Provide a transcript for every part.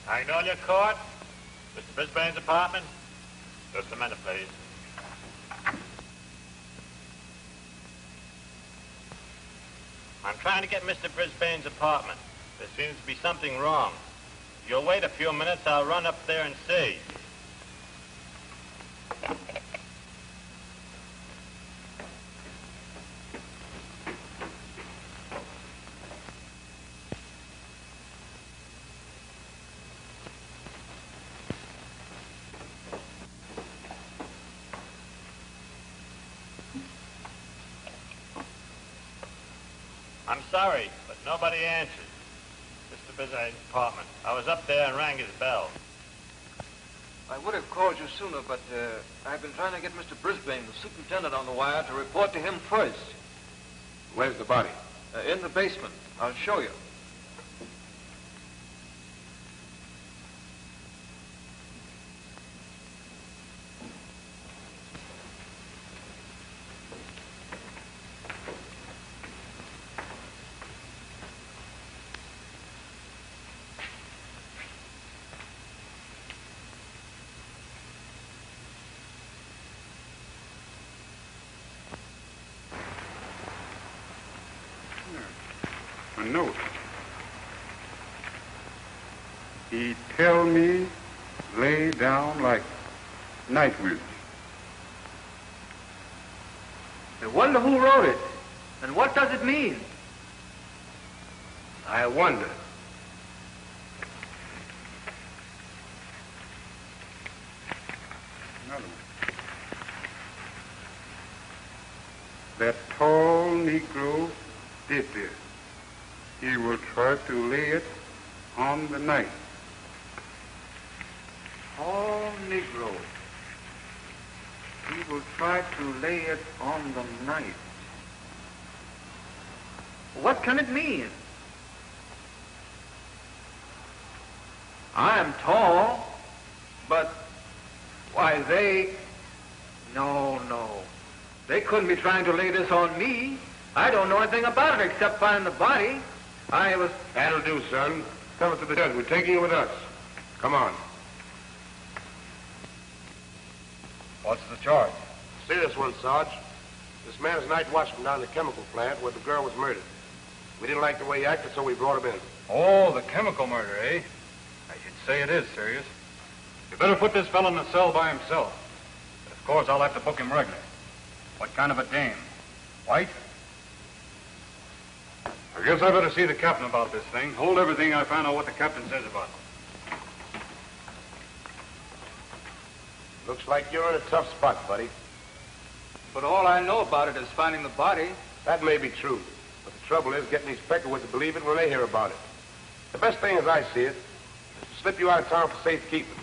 Magnolia Court, Mr. Brisbane's apartment. Just a minute, please. I'm trying to get Mr. Brisbane's apartment. There seems to be something wrong. If you'll wait a few minutes, I'll run up there and see. I'm sorry, but nobody answered. Mr. Brisbane's apartment. I was up there and rang his bell. I would have called you sooner, but I've been trying to get Mr. Brisbane, the superintendent, on the wire to report to him first. Where's the body? In the basement. I'll show you. A note. He tell me lay down like nightmares. I wonder who wrote it, and what does it mean? I wonder. Another one. That tall Negro did this. He will try to lay it on the night. Tall Negro. He will try to lay it on the night. What can it mean? I am tall, but why No. They couldn't be trying to lay this on me. I don't know anything about it except finding the body. That'll do, son. Tell it to the judge. We're taking it with us. Come on. What's the charge? See this one, Sarge. This man's night watchman down the chemical plant where the girl was murdered. We didn't like the way he acted, so we brought him in. Oh, the chemical murder, eh? I should say it is serious. You better put this fellow in the cell by himself. But of course, I'll have to book him regular. What kind of a dame? White? I guess I better see the captain about this thing. Hold everything I find out what the captain says about it. Looks like you're in a tough spot, buddy. But all I know about it is finding the body. That may be true. But the trouble is getting these Peckerwoods to believe it when they hear about it. The best thing, as I see it, is to slip you out of town for safekeeping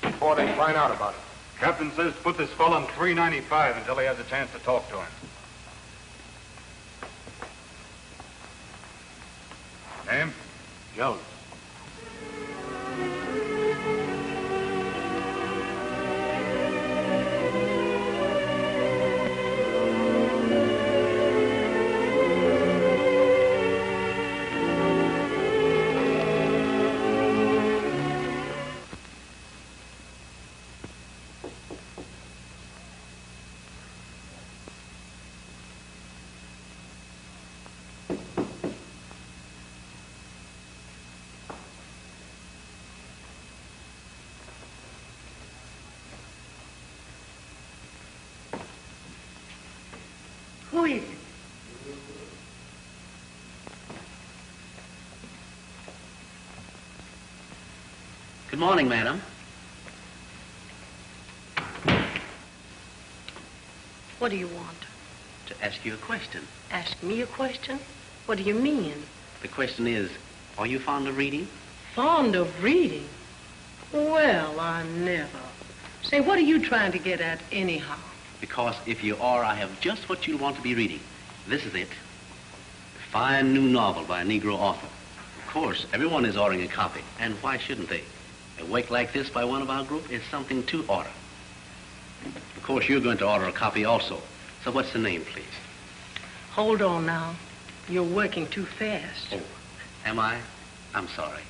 before they find out about it. Captain says to put this fellow on 395 until he has a chance to talk to him. Name? Jones. Who is it? Good morning, madam. What do you want? To ask you a question. Ask me a question? What do you mean? The question is, are you fond of reading? Fond of reading? Well, I never. Say, what are you trying to get at anyhow? Because if you are, I have just what you want to be reading. This is it. A fine new novel by a Negro author. Of course, everyone is ordering a copy, and why shouldn't they? A work like this by one of our group is something to order. Of course, you're going to order a copy also. So what's the name, please? Hold on now. You're working too fast. Oh, am I? I'm sorry.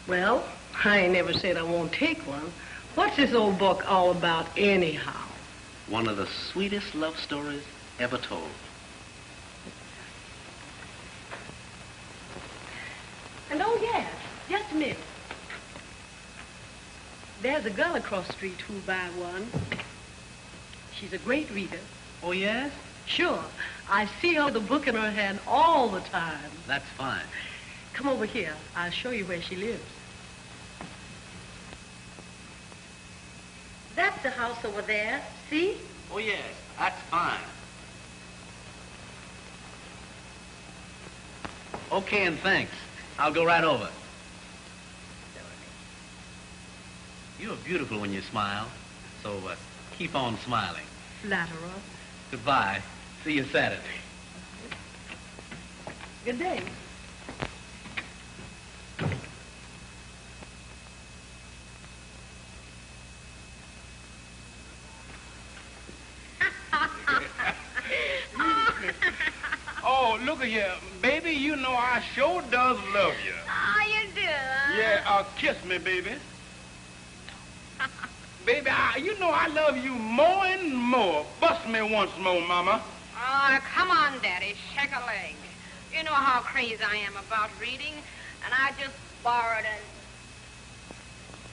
Well, I ain't never said I won't take one. What's this old book all about anyhow? One of the sweetest love stories ever told. And oh, yes, just a minute. There's a girl across the street who'll buy one. She's a great reader. Oh, yes? Sure. I see her with a book in her hand all the time. That's fine. Come over here. I'll show you where she lives. That's the house over there. See? Oh, yes, that's fine. Okay, and thanks. I'll go right over. You're beautiful when you smile, so keep on smiling. Flatterer. Goodbye. See you Saturday. Good day. Oh, look at here. Baby, you know I sure does love you. Oh, you do, huh? Yeah, kiss me, baby. Baby, you know I love you more and more. Bust me once more, Mama. Oh, come on, Daddy. Shake a leg. You know how crazy I am about reading, and I just borrowed it.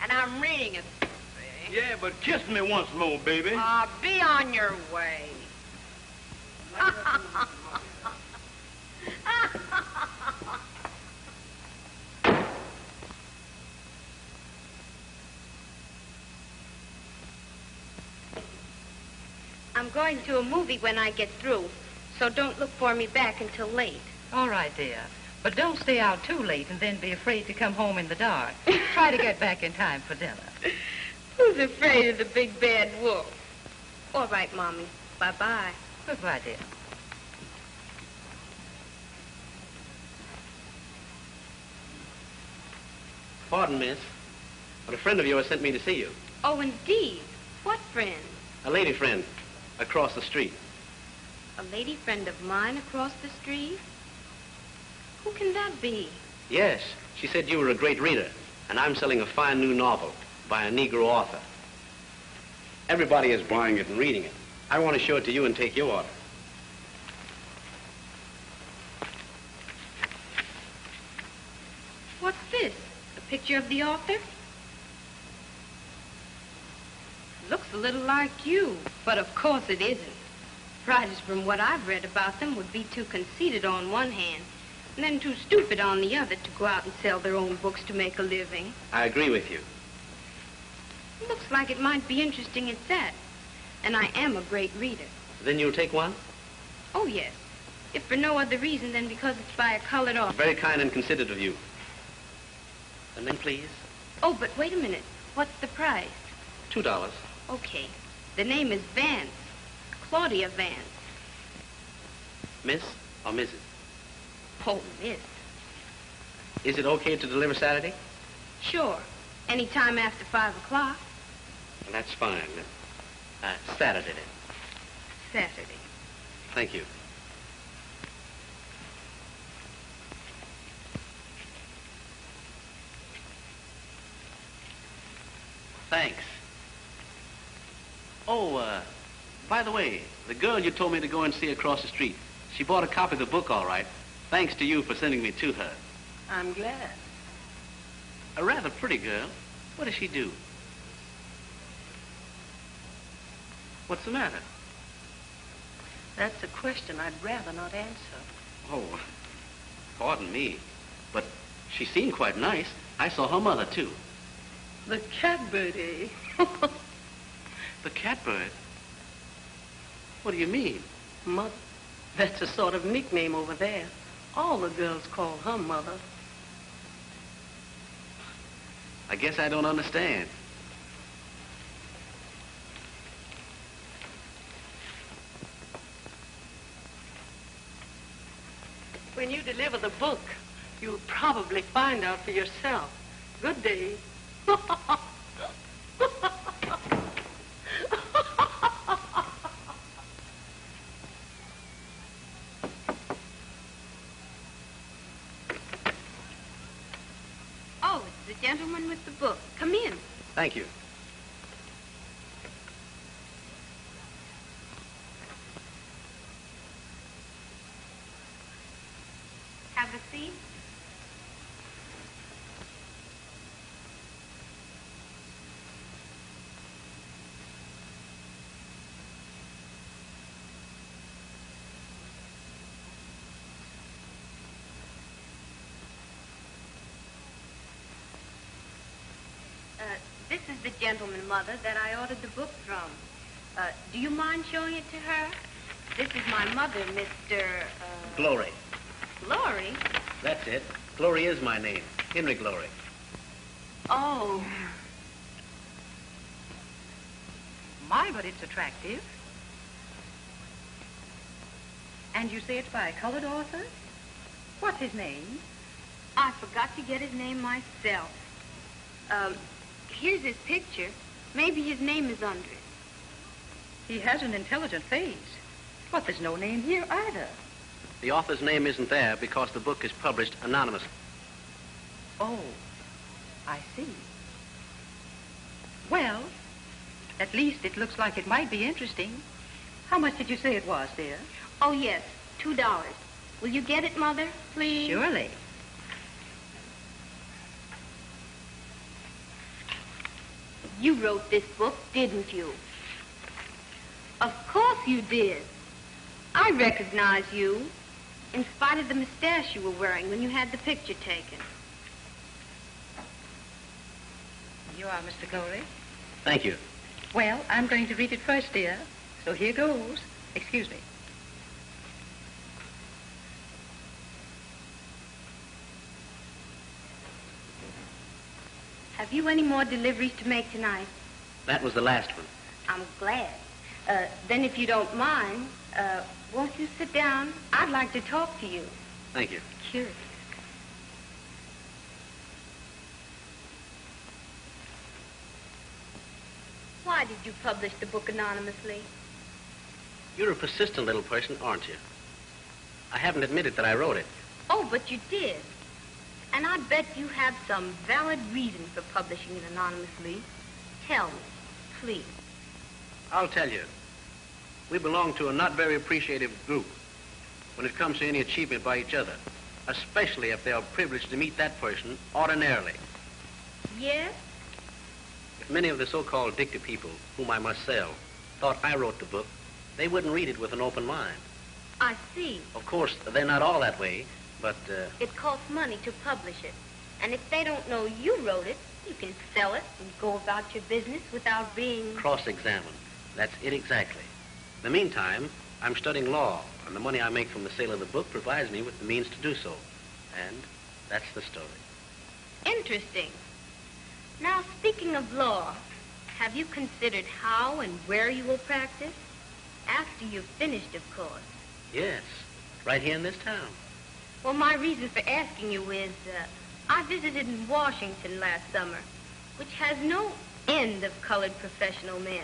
And I'm reading it. See? Yeah, but kiss me once more, baby. Be on your way. I'm going to a movie when I get through, so don't look for me back until late. All right, dear. But don't stay out too late and then be afraid to come home in the dark. Try to get back in time for dinner. Who's afraid of the big bad wolf? All right, Mommy. Bye-bye. Goodbye, dear. Pardon, miss, but a friend of yours sent me to see you. Oh, indeed. What friend? A lady friend across the street. A lady friend of mine across the street? Who can that be? Yes, she said you were a great reader, and I'm selling a fine new novel by a Negro author. Everybody is buying it and reading it. I want to show it to you and take your order. What's this? A picture of the author? Looks a little like you, but of course it isn't. Writers, from what I've read about them, would be too conceited on one hand, and then too stupid on the other to go out and sell their own books to make a living. I agree with you. It looks like it might be interesting at that. And I am a great reader. Then you'll take one? Oh, yes. If for no other reason than because it's by a colored author. Very kind and considerate of you. And then, please? Oh, but wait a minute. What's the price? $2. Okay. The name is Vance. Claudia Vance. Miss or Mrs.? Oh, miss. Is it okay to deliver Saturday? Sure. Anytime after 5 o'clock. Well, that's fine. Saturday then. Saturday. Thank you. Thanks. Oh, by the way, the girl you told me to go and see across the street, she bought a copy of the book all right. Thanks to you for sending me to her. I'm glad. A rather pretty girl. What does she do? What's the matter? That's a question I'd rather not answer. Oh, pardon me, but she seemed quite nice. I saw her mother, too. The catbird, eh? The catbird? What do you mean? Mother. That's a sort of nickname over there. All the girls call her mother. I guess I don't understand. When you deliver the book, you'll probably find out for yourself. Good day. Oh, it's the gentleman with the book. Come in. Thank you. Have a seat. This is the gentleman, Mother, that I ordered the book from. Do you mind showing it to her? This is my mother, Mr. Glory. Glory? That's it. Glory is my name. Henry Glory. Oh. My, but it's attractive. And you say it's by a colored author? What's his name? I forgot to get his name myself. Here's his picture. Maybe his name is under it. He has an intelligent face. But there's no name here either. The author's name isn't there because the book is published anonymously. Oh, I see. Well, at least it looks like it might be interesting. How much did you say it was, dear? Oh, yes, $2. Will you get it, Mother, please? Surely. You wrote this book, didn't you? Of course you did. I recognize you, in spite of the mustache you were wearing when you had the picture taken. You are Mr. Glory? Thank you. Well, I'm going to read it first, dear. So here goes. Excuse me. Have you any more deliveries to make tonight? That was the last one. I'm glad. Then if you don't mind, won't you sit down? I'd like to talk to you. Thank you. Curious. Why did you publish the book anonymously? You're a persistent little person, aren't you? I haven't admitted that I wrote it. Oh, but you did. And I bet you have some valid reason for publishing it anonymously. Tell me, please. I'll tell you. We belong to a not very appreciative group when it comes to any achievement by each other, especially if they are privileged to meet that person ordinarily. Yes? If many of the so-called dicta people, whom I must sell, thought I wrote the book, they wouldn't read it with an open mind. I see. Of course, they're not all that way, but, It costs money to publish it. And if they don't know you wrote it, you can sell it and go about your business without being... cross-examined. That's it exactly. In the meantime, I'm studying law, and the money I make from the sale of the book provides me with the means to do so. And that's the story. Interesting. Now, speaking of law, have you considered how and where you will practice? After you've finished, of course. Yes, right here in this town. Well, my reason for asking you is, I visited in Washington last summer, which has no end of colored professional men.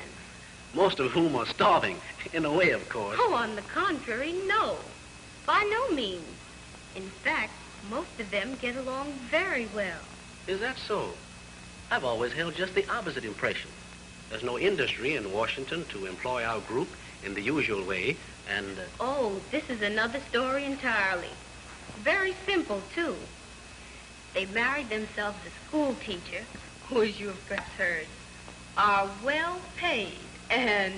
Most of whom are starving, in a way, of course. Oh, on the contrary, no. By no means. In fact, most of them get along very well. Is that so? I've always held just the opposite impression. There's no industry in Washington to employ our group in the usual way, and... Oh, this is another story entirely. Very simple, too. They married themselves a school teacher, who, as you have perhaps heard, are well paid and...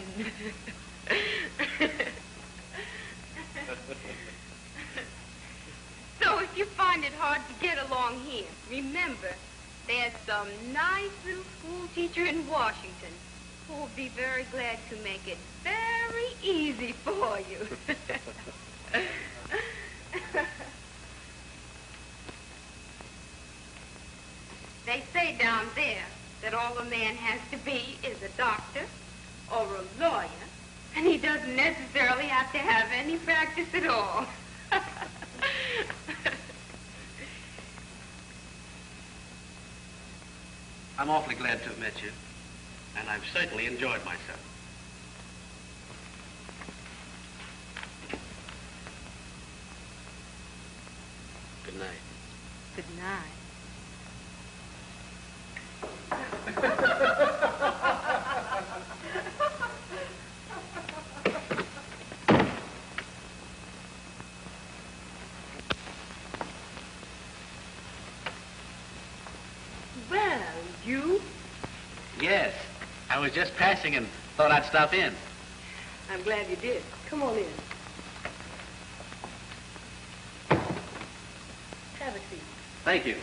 So if you find it hard to get along here, remember, there's some nice little school teacher in Washington who will be very glad to make it very easy for you. They say down there that all a man has to be is a doctor or a lawyer, and he doesn't necessarily have to have any practice at all. I'm awfully glad to have met you, and I've certainly enjoyed myself. Good night. Good night. Well, you? Yes. I was just passing and thought I'd stop in. I'm glad you did. Come on in. Have a seat. Thank you.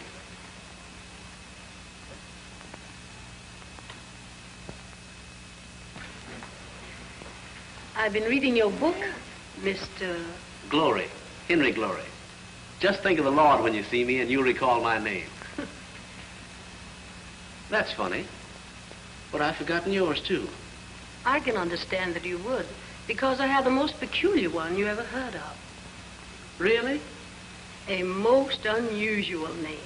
I've been reading your book, Mr. Glory. Henry Glory. Just think of the Lord when you see me and you'll recall my name. That's funny. But I've forgotten yours, too. I can understand that you would, because I have the most peculiar one you ever heard of. Really? A most unusual name.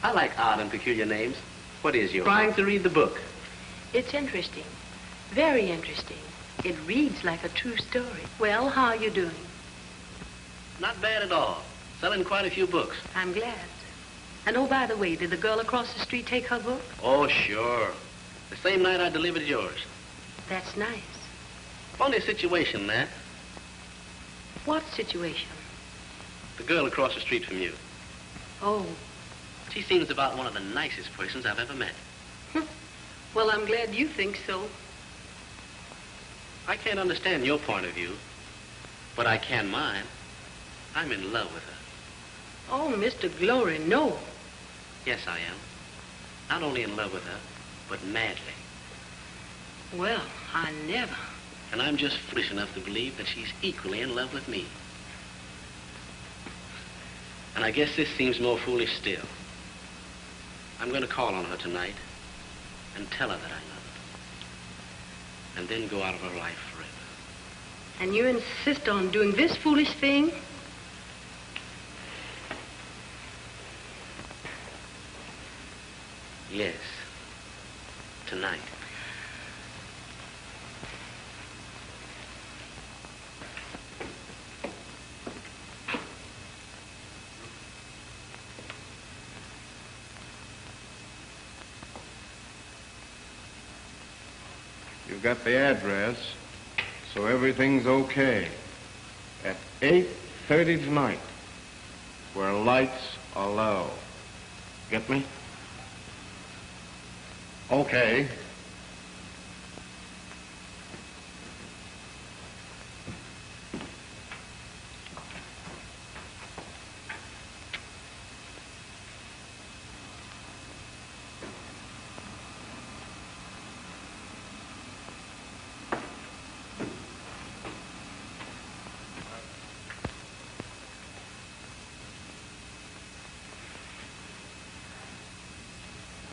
I like odd and peculiar names. What is yours? Trying to read the book. It's interesting. Very interesting. It reads like a true story. Well, how are you doing? Not bad at all. Selling quite a few books. I'm glad. And oh, by the way, did the girl across the street take her book? Oh, sure. The same night I delivered yours. That's nice. Funny situation, that. What situation? The girl across the street from you. Oh. She seems about one of the nicest persons I've ever met. Well, I'm glad you think so. I can't understand your point of view, but I can mine. I'm in love with her. Oh, Mr. Glory, no. Yes, I am. Not only in love with her, but madly. Well, I never. And I'm just foolish enough to believe that she's equally in love with me. And I guess this seems more foolish still. I'm going to call on her tonight and tell her that I love her. And then go out of her life forever. And you insist on doing this foolish thing? Yes. Tonight. You've got the address, so everything's okay. At 8:30 tonight, where lights are low. Get me? Okay.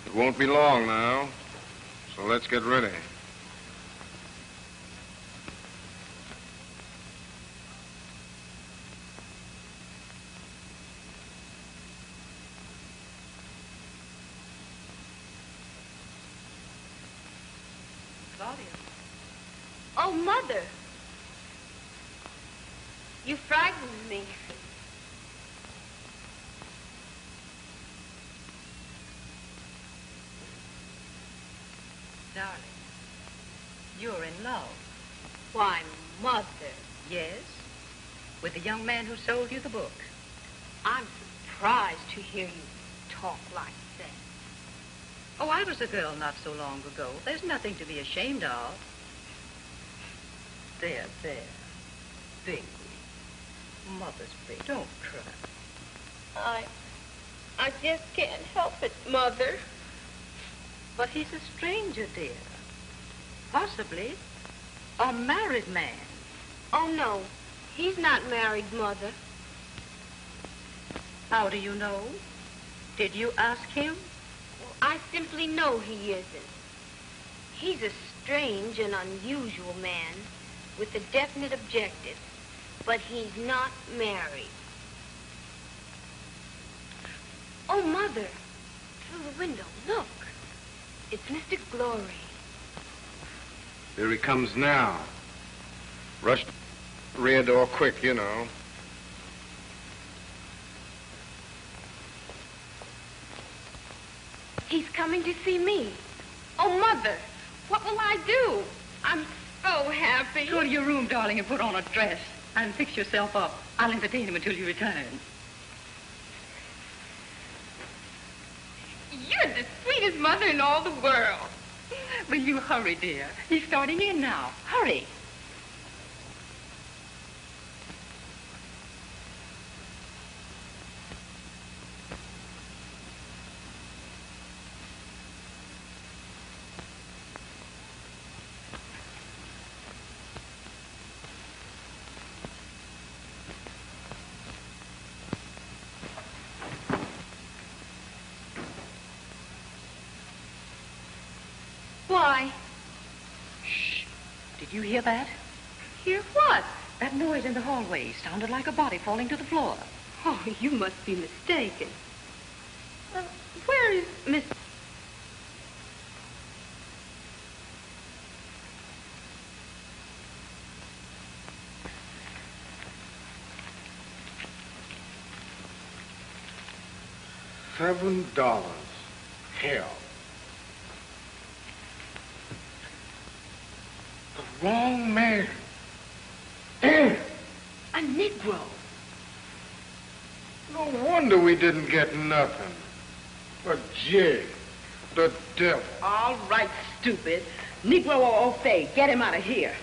It won't be long now, so let's get ready. Claudia. Oh, Mother. You frightened me. Darling, you're in love. Why, Mother. Yes? With the young man who sold you the book. I'm surprised to hear you talk like that. Oh, I was a girl not so long ago. There's nothing to be ashamed of. There. Baby. Mother's baby. Don't cry. I just can't help it, Mother. But he's a stranger, dear. Possibly a married man. Oh, no. He's not married, Mother. How do you know? Did you ask him? Well, I simply know he isn't. He's a strange and unusual man with a definite objective, but he's not married. Oh, Mother, through the window, look. It's Mr. Glory. Here he comes now. Rush the rear door quick, you know. He's coming to see me. Oh, Mother, what will I do? I'm so happy. Go to your room, darling, and put on a dress. And fix yourself up. I'll entertain him until you return. You're the sweetest mother in all the world. Will you hurry, dear? He's starting in now. Hurry. Why? Shh. Did you hear that? Hear what? That noise in the hallway sounded like a body falling to the floor. Oh, you must be mistaken. Where is Miss... $7. Hell. The wrong man. Damn. A Negro. No wonder we didn't get nothing. But Jay, the devil. All right, stupid. Negro or au fait, get him out of here.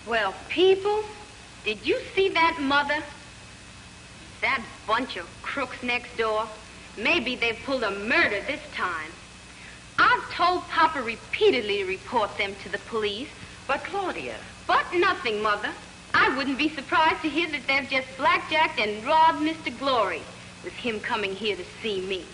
Well, people, did you see that, Mother? That bunch of crooks next door. Maybe they pulled a murder this time. I've told Papa repeatedly to report them to the police. But, Claudia... But nothing, Mother. I wouldn't be surprised to hear that they've just blackjacked and robbed Mr. Glory with him coming here to see me.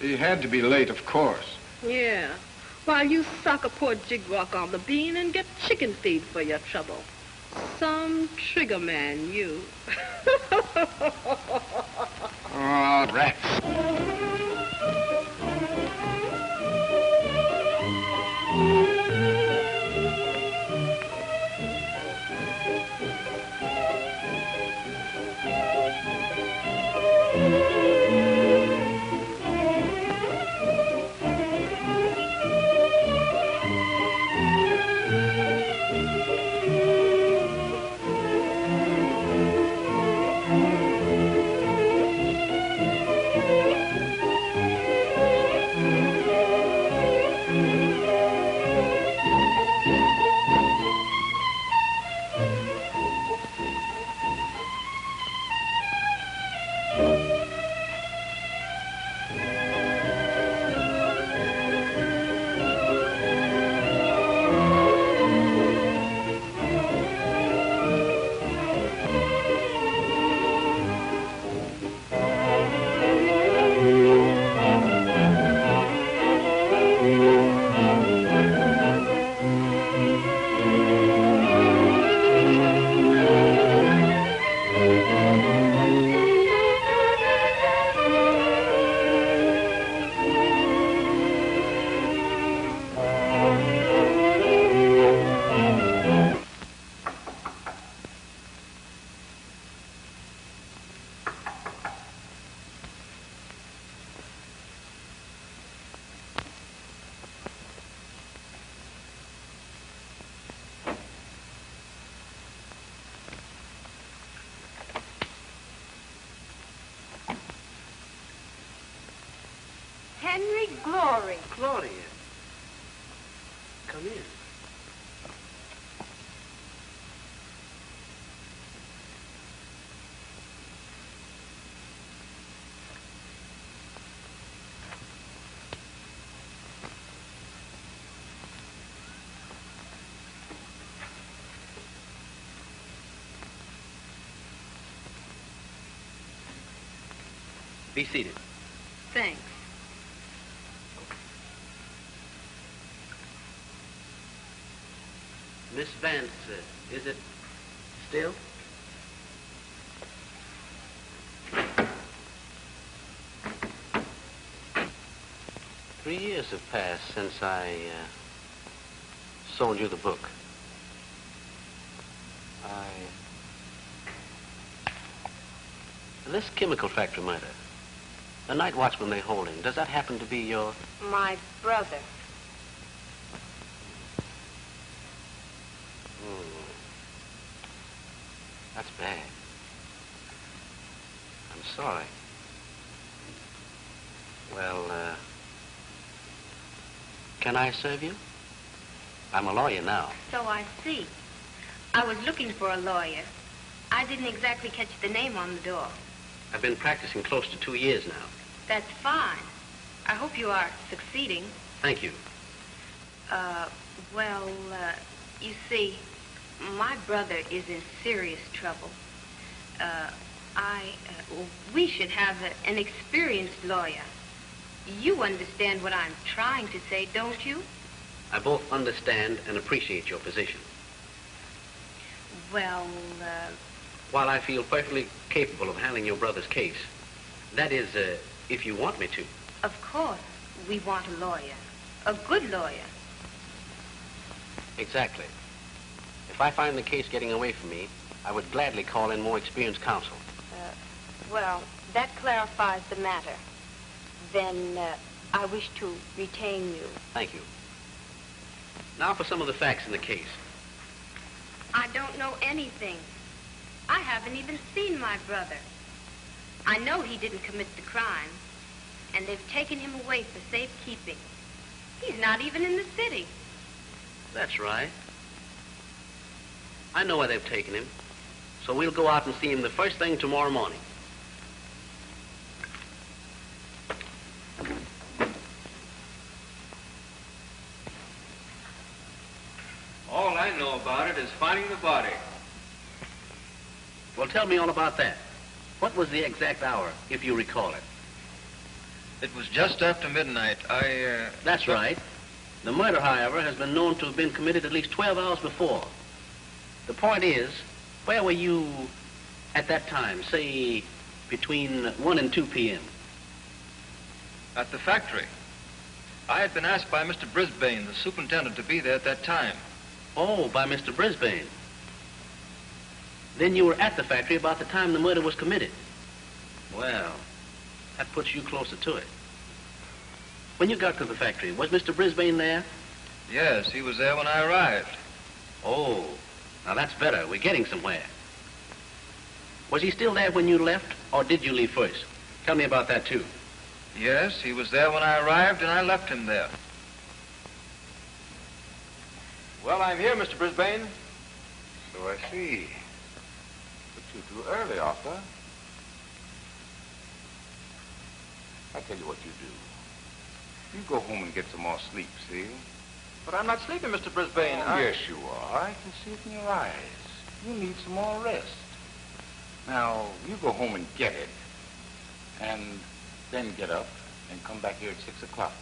He had to be late, of course. Yeah. While you sock a poor jig rock on the bean and get chicken feed for your trouble. Some trigger man, you. Oh, rats. glory. Claudia. Come in. Be seated. Thanks. Miss Vance, is it still? Three years have passed since I sold you the book. This chemical factory murder, the night watchman they're holding, does that happen to be your... My brother. That's bad. I'm sorry. Well, can I serve you? I'm a lawyer now. So I see. I was looking for a lawyer. I didn't exactly catch the name on the door. I've been practicing close to 2 years now. That's fine. I hope you are succeeding. Thank you. You see, my brother is in serious trouble. We should have an experienced lawyer. You understand what I'm trying to say, don't you? I both understand and appreciate your position. While I feel perfectly capable of handling your brother's case, that is, if you want me to. Of course, we want a lawyer. A good lawyer. Exactly. If I find the case getting away from me, I would gladly call in more experienced counsel. That clarifies the matter. Then, I wish to retain you. Thank you. Now for some of the facts in the case. I don't know anything. I haven't even seen my brother. I know he didn't commit the crime, and they've taken him away for safekeeping. He's not even in the city. That's right. I know where they've taken him, so we'll go out and see him the first thing tomorrow morning. All I know about it is finding the body. Well, tell me all about that. What was the exact hour, if you recall it? It was just after midnight. That's right. The murder, however, has been known to have been committed at least 12 hours before. The point is, where were you at that time, say, between 1 and 2 p.m.? At the factory. I had been asked by Mr. Brisbane, the superintendent, to be there at that time. Oh, by Mr. Brisbane. Then you were at the factory about the time the murder was committed. Well, that puts you closer to it. When you got to the factory, was Mr. Brisbane there? Yes, he was there when I arrived. Oh, now that's better. We're getting somewhere. Was he still there when you left, or did you leave first? Tell me about that, too. Yes, he was there when I arrived, and I left him there. Well, I'm here, Mr. Brisbane. So I see. But you're too early, Arthur. I tell you what you do. You go home and get some more sleep, see? But I'm not sleeping, Mr. Brisbane. Yes, you are. I can see it in your eyes. You need some more rest. Now, you go home and get it. And then get up and come back here at 6 o'clock.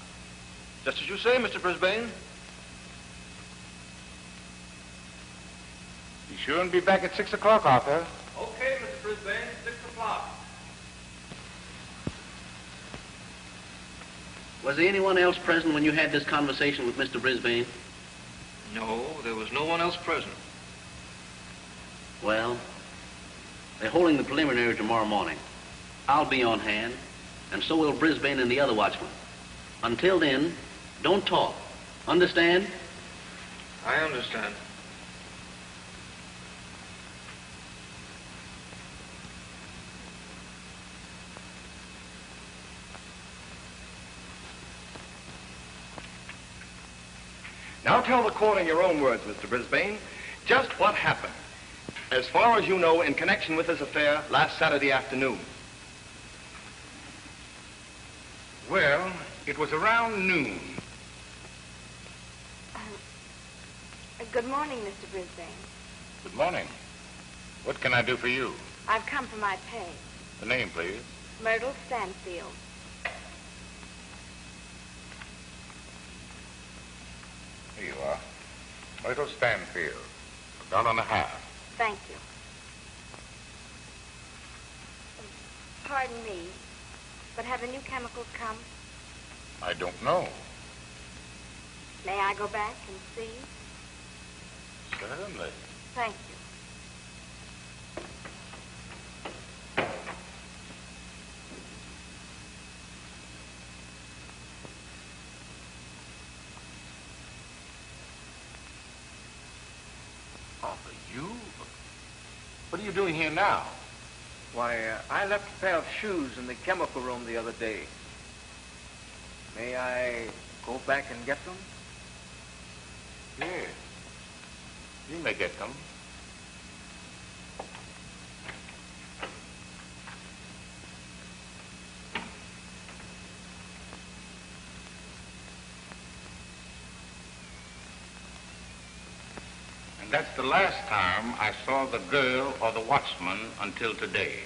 Just as you say, Mr. Brisbane. Be sure and be back at 6 o'clock, Arthur. Okay, Mr. Brisbane, 6 o'clock. Was there anyone else present when you had this conversation with Mr. Brisbane? No, there was no one else present. Well, they're holding the preliminary tomorrow morning. I'll be on hand, and so will Brisbane and the other watchman. Until then, don't talk. Understand? I understand. Now tell the court in your own words, Mr. Brisbane, just what happened, as far as you know, in connection with this affair last Saturday afternoon. Well, it was around noon. Good morning, Mr. Brisbane. Good morning. What can I do for you? I've come for my pay. The name, please. Myrtle Stanfield. Here you are. Myrtle Stanfield. $1.50. Thank you. Pardon me, but have the new chemicals come? I don't know. May I go back and see? Certainly. Thank you. You? What are you doing here now? Why, I left a pair of shoes in the chemical room the other day. May I go back and get them? Yes. You may get them. And that's the last time I saw the girl or the watchman until today.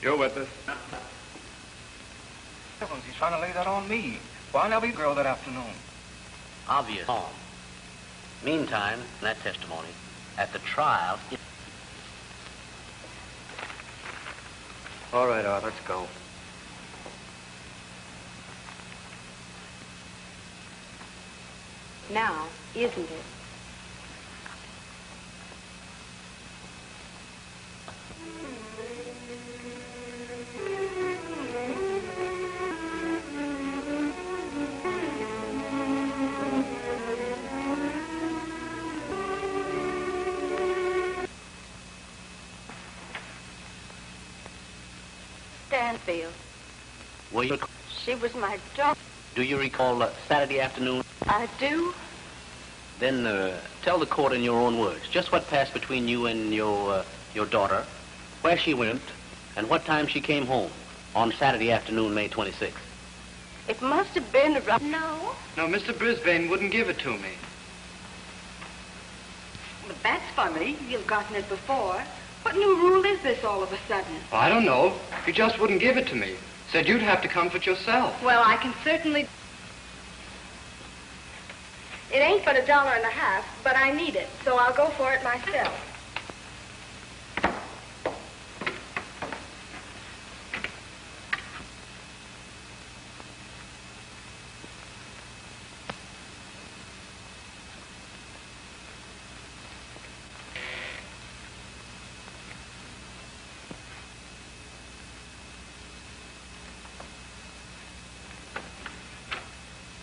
You're with us? He's trying to lay that on me. Why never be girl that afternoon? Obvious harm. Meantime, that testimony, at the trial... All right, Art, let's go. Now, isn't it? Stanfield. Were you... She was my daughter. Do you recall Saturday afternoon? I do. Then tell the court in your own words just what passed between you and your daughter, where she went, and what time she came home on Saturday afternoon, May 26th. It must have been around... No. No, Mr. Brisbane wouldn't give it to me. But that's funny. You've gotten it before. What new rule is this all of a sudden? Well, I don't know. He just wouldn't give it to me. Said you'd have to comfort yourself. Well, I can certainly... It ain't but $1.50, but I need it, so I'll go for it myself.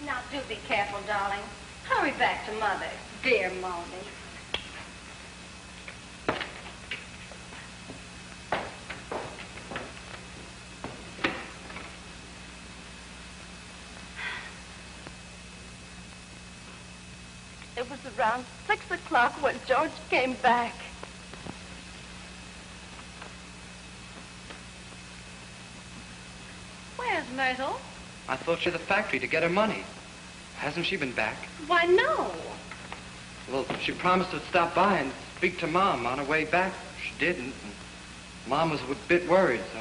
Now, do be careful, darling. Hurry back to Mother. Dear Moni. It was around 6 o'clock when George came back. Where's Myrtle? I thought she was at the factory to get her money. Hasn't she been back? Why, no. Well, she promised to stop by and speak to Mom on her way back. She didn't. And Mom was a bit worried, so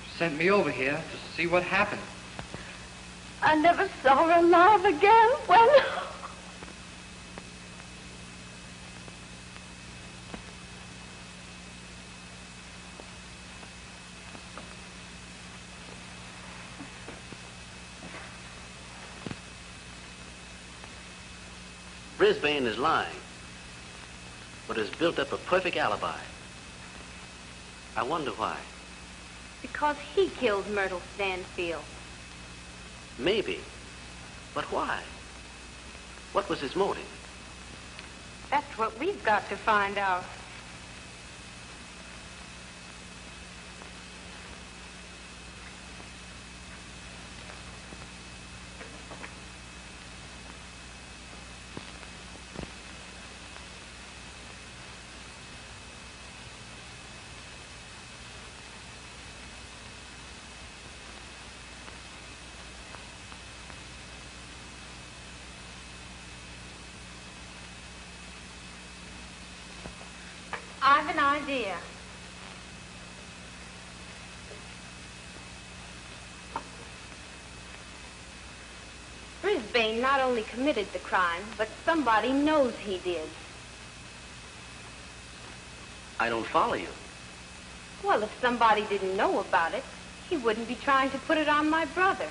she sent me over here to see what happened. I never saw her alive again. When... Brisbane is lying, but has built up a perfect alibi. I wonder why. Because he killed Myrtle Stanfield. Maybe, but why? What was his motive? That's what we've got to find out. idea. Brisbane not only committed the crime, but somebody knows he did. I don't follow you. Well, if somebody didn't know about it, he wouldn't be trying to put it on my brother.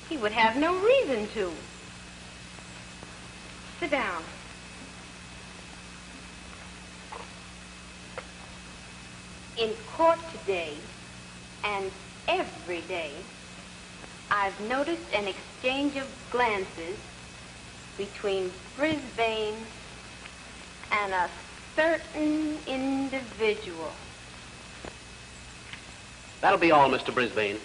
He would have no reason to. Sit down. In court today, and every day, I've noticed an exchange of glances between Brisbane and a certain individual. That'll be all, Mr. Brisbane.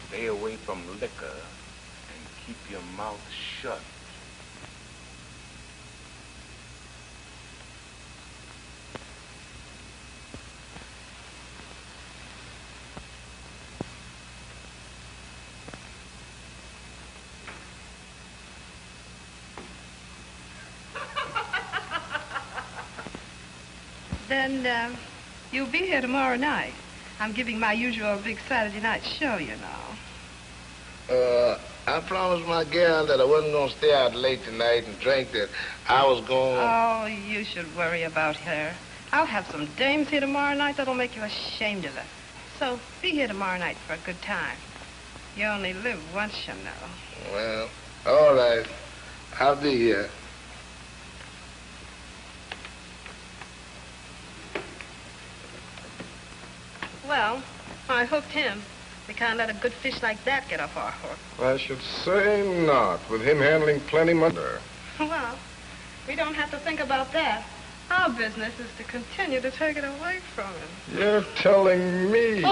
Stay away from liquor and keep your mouth shut. Then, you'll be here tomorrow night. I'm giving my usual big Saturday night show, you know. I promised my gal that I wasn't going to stay out late tonight and drink, that I was going... Oh, you should worry about her. I'll have some dames here tomorrow night that'll make you ashamed of her. So, be here tomorrow night for a good time. You only live once, you know. Well, all right. I'll be here. Well, I hooked him. We can't let a good fish like that get off our hook. I should say not, with him handling plenty money. Well, we don't have to think about that. Our business is to continue to take it away from him. You're telling me.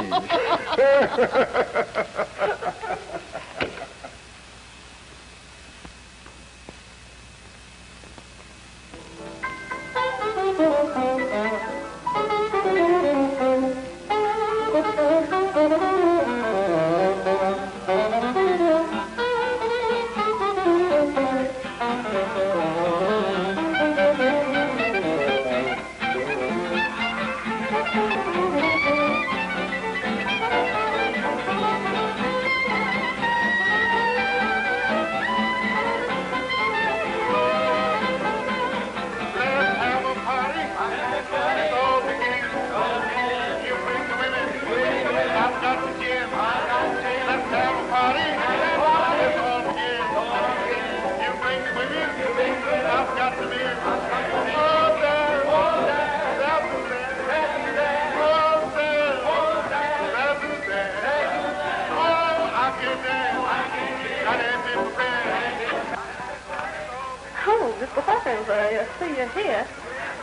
Oh, Mr. Hawkins, I see you're here.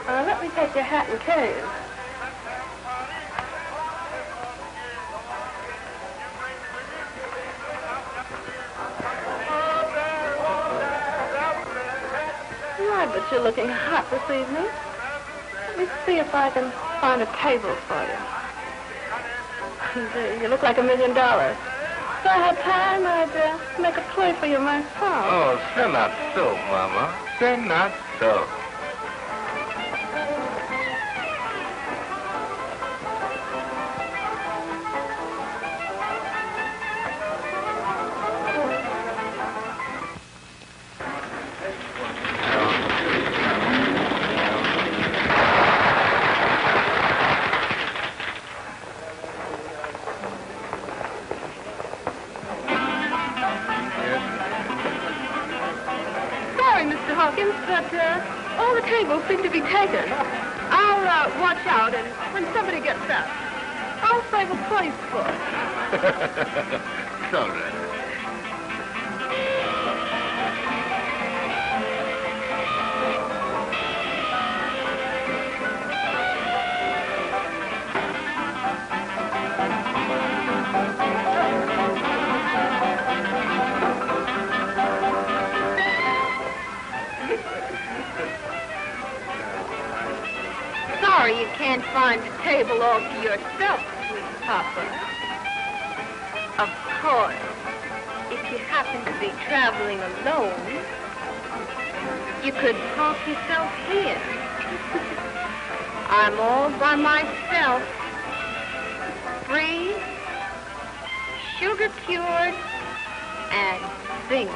Let me take your hat and cane. Right, but you're looking hot this evening. Let me see if I can find a table for you. You look like $1 million. If I had time, I'd make a play for you myself. Oh, say not so, Mama. Say not so. But all the tables seem to be taken. I'll watch out, and when somebody gets up, I'll save a place for it. It's all right. Sorry you can't find a table all to yourself, sweet Papa. Of course, if you happen to be traveling alone, you could park yourself here. I'm all by myself, free, sugar-cured, and single.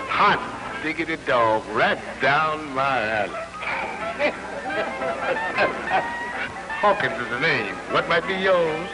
Hot diggity dog, right down my alley. Hawkins is the name. What might be yours?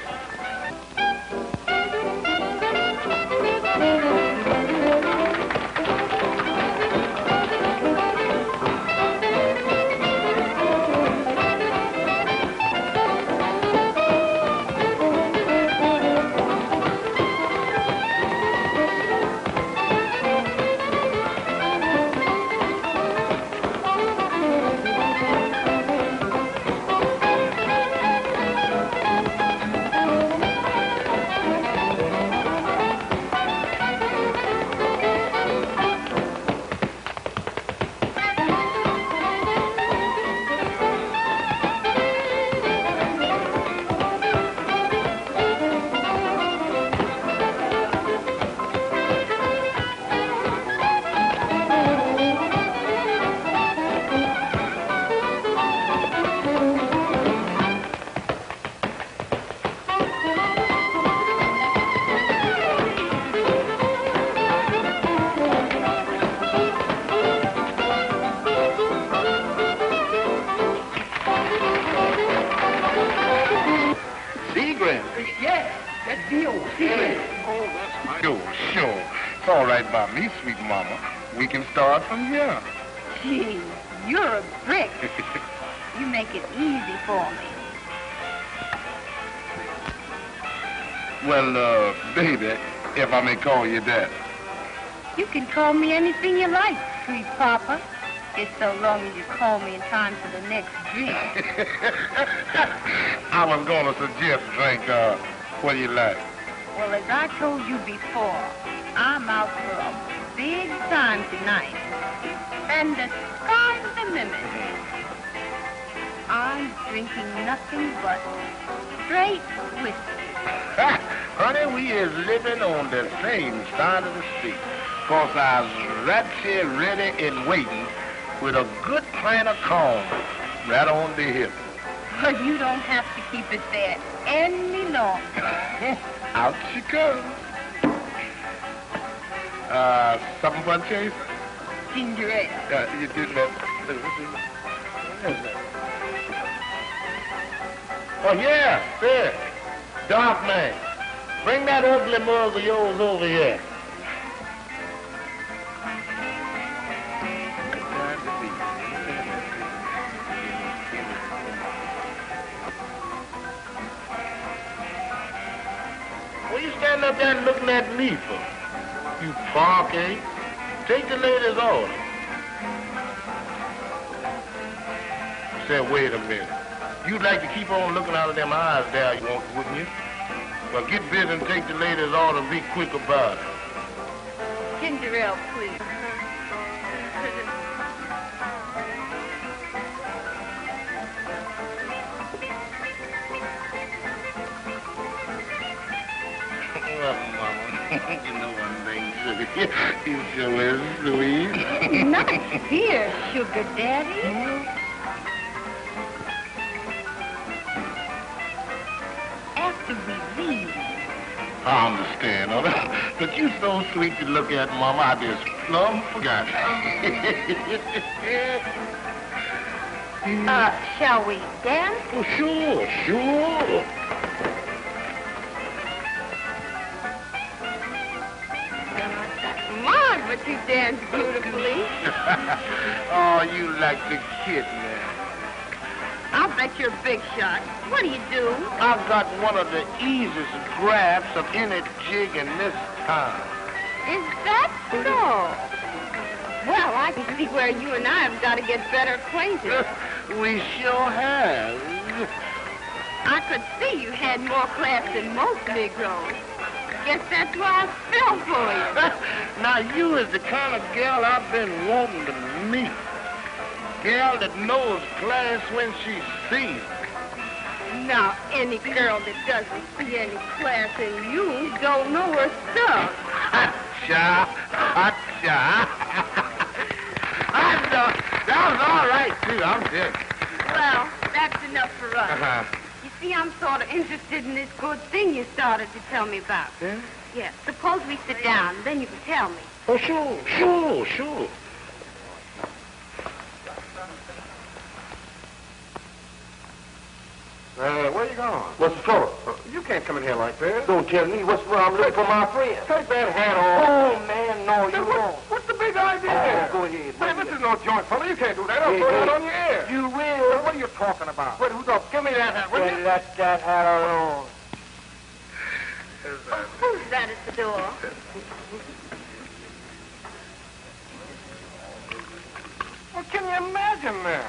Me, sweet mama. We can start from here. Gee, you're a brick. You make it easy for me. Well, baby, if I may call you that. You can call me anything you like, sweet Papa. Just so long as you call me in time for the next drink. I was going to suggest drink, what do you like? Well, as I told you before, I'm out for a big time tonight. And the sky's the limit. I'm drinking nothing but straight whiskey. Honey, we is living on the same side of the street. 'Cause I was right here ready and waiting with a good pint of corn right on the hip. Well, you don't have to keep it there any longer. Out she comes. Something for a chase? Ginger ale. You did that. What is that? Oh, yeah, there. Dark man. Bring that ugly mug of yours over here. What you standing up there looking at me for? You park, eh? Take the lady's order. Say, wait a minute. You'd like to keep on looking out of them eyes there, you won't, wouldn't you? Well, get busy and take the lady's order and be quick about it. Ginger ale, please. You know one thing, sugar. You sure is sweet. Not here, sugar daddy. After we leave. I understand, but you so sweet to look at, Mama. I just plumb forgot. Shall we dance? Oh, sure. My but you dance beautifully. Oh, you like the kid, man. I'll bet you're a big shot. What do you do? I've got one of the easiest grabs of any jig in this town. Is that so? Well, I can see where you and I have got to get better acquainted. We sure have. I could see you had more class than most Negroes. Guess that's why I fell for you. Now, you is the kind of girl I've been wanting to meet. Girl that knows class when she sees it. Now, any girl that doesn't see any class in you don't know her stuff. Hotcha, hotcha. I know. That was all right, too. I'm good. Well, that's enough for us. You see, I'm sort of interested in this good thing you started to tell me about. Yeah? Yeah. Suppose we sit down, then you can tell me. Oh, sure. Where you going? What's the trouble? You can't come in here like this. Don't tell me what's wrong. I'm looking for my friend. Take that hat off. Oh, man, no, you don't. What's the big idea? Oh, go ahead. Man, this is no joint, fella. You can't do that. I'll throw that on your ear. You will. What are you talking about? Wait, who's up? Give me that hat, will you? Let that hat alone. Who's that at the door? What can you imagine there?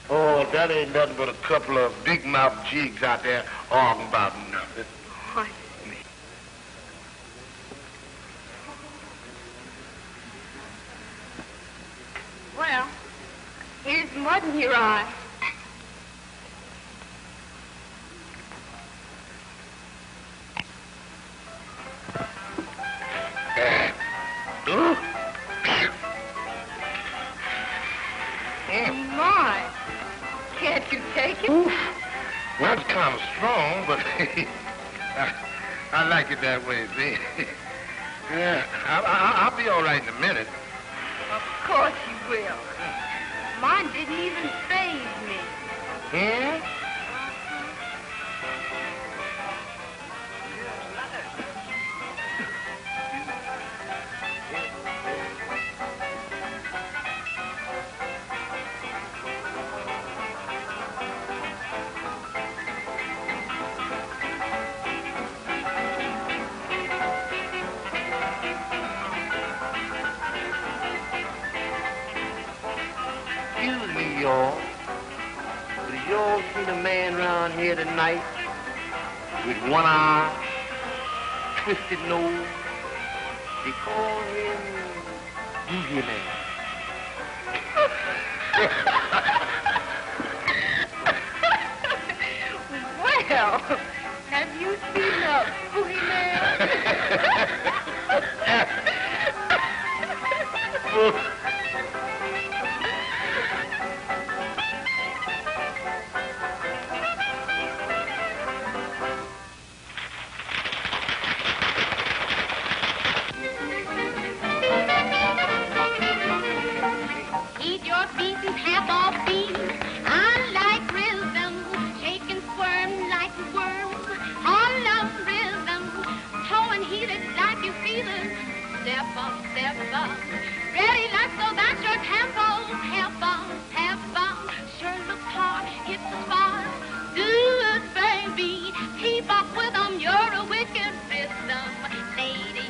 Oh, that ain't nothing but a couple of big-mouth jigs out there arguing about nothing. What? Well, here's mud in your eye. My. Can't you take it? Oof. Well, it's kind of strong, but I like it that way, see? Yeah, I'll be all right in a minute. Of course you will. Mine didn't even faze me. Hmm? Here tonight with one eye, twisted nose. They call him Boogie Man. Well, have you seen a Boogie Man? Ready, let's go, that's your tempo. Have fun, sure looks hard, hit the spot. Do it, baby, keep up with them, you're a wicked rhythm. Lady,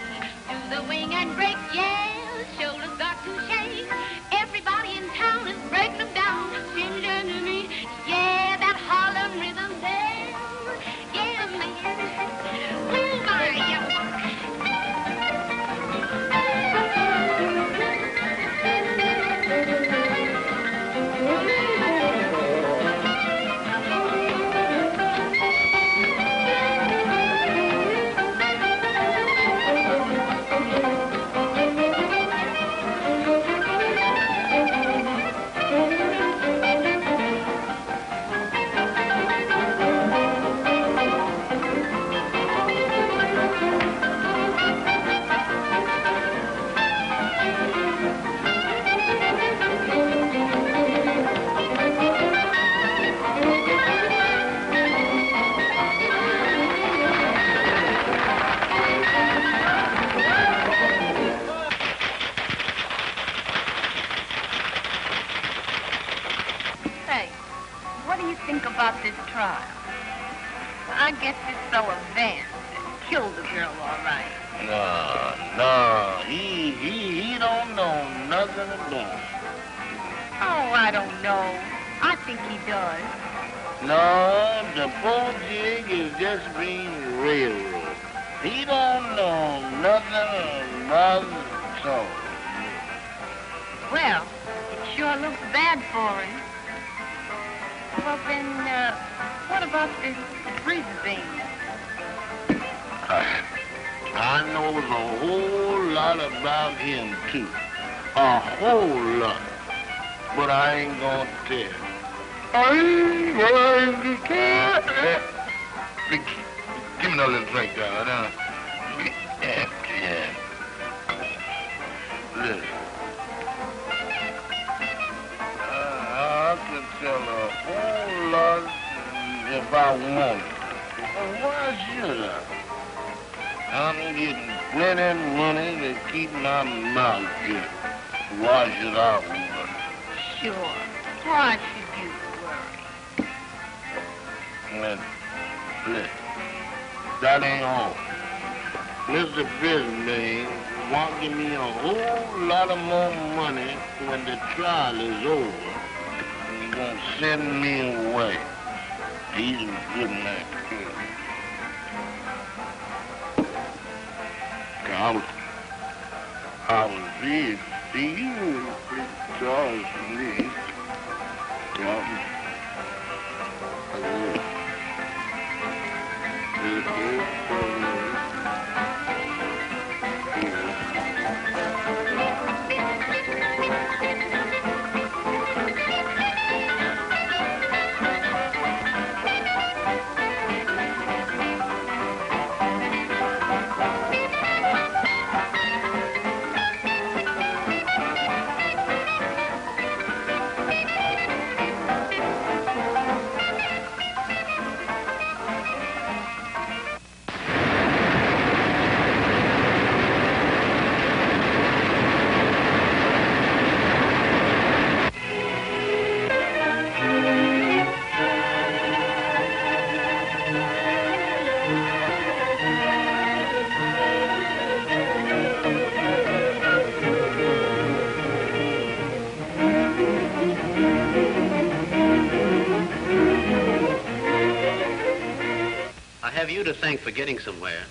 do the wing and break, yeah, shoulders got to shake. Everybody in town is breaking them down. do you think about this trial? I guess this fellow Vance killed the girl, all right. No, he don't know nothing about it. Oh, I don't know. I think he does. No, the poor jig is just being railroaded. He don't know nothing about it at all. Well, it sure looks bad for him. Well, then, what about this Brisbane? I knows a whole lot about him, too. A whole lot. But I ain't gonna tell. I ain't going to tell. Give me another little drink, darling. Yeah. Listen. I can tell a whole lot if I want to. Well, why should I? I'm getting plenty of money to keep my mouth shut. Why should I worry? Sure. Why should you worry? Listen, that ain't all. Mr. Brisbane won't give me a whole lot of more money when the trial is over. He won't send me away. He's a good man. I was here to see you because of me. I have you to thank for getting somewhere.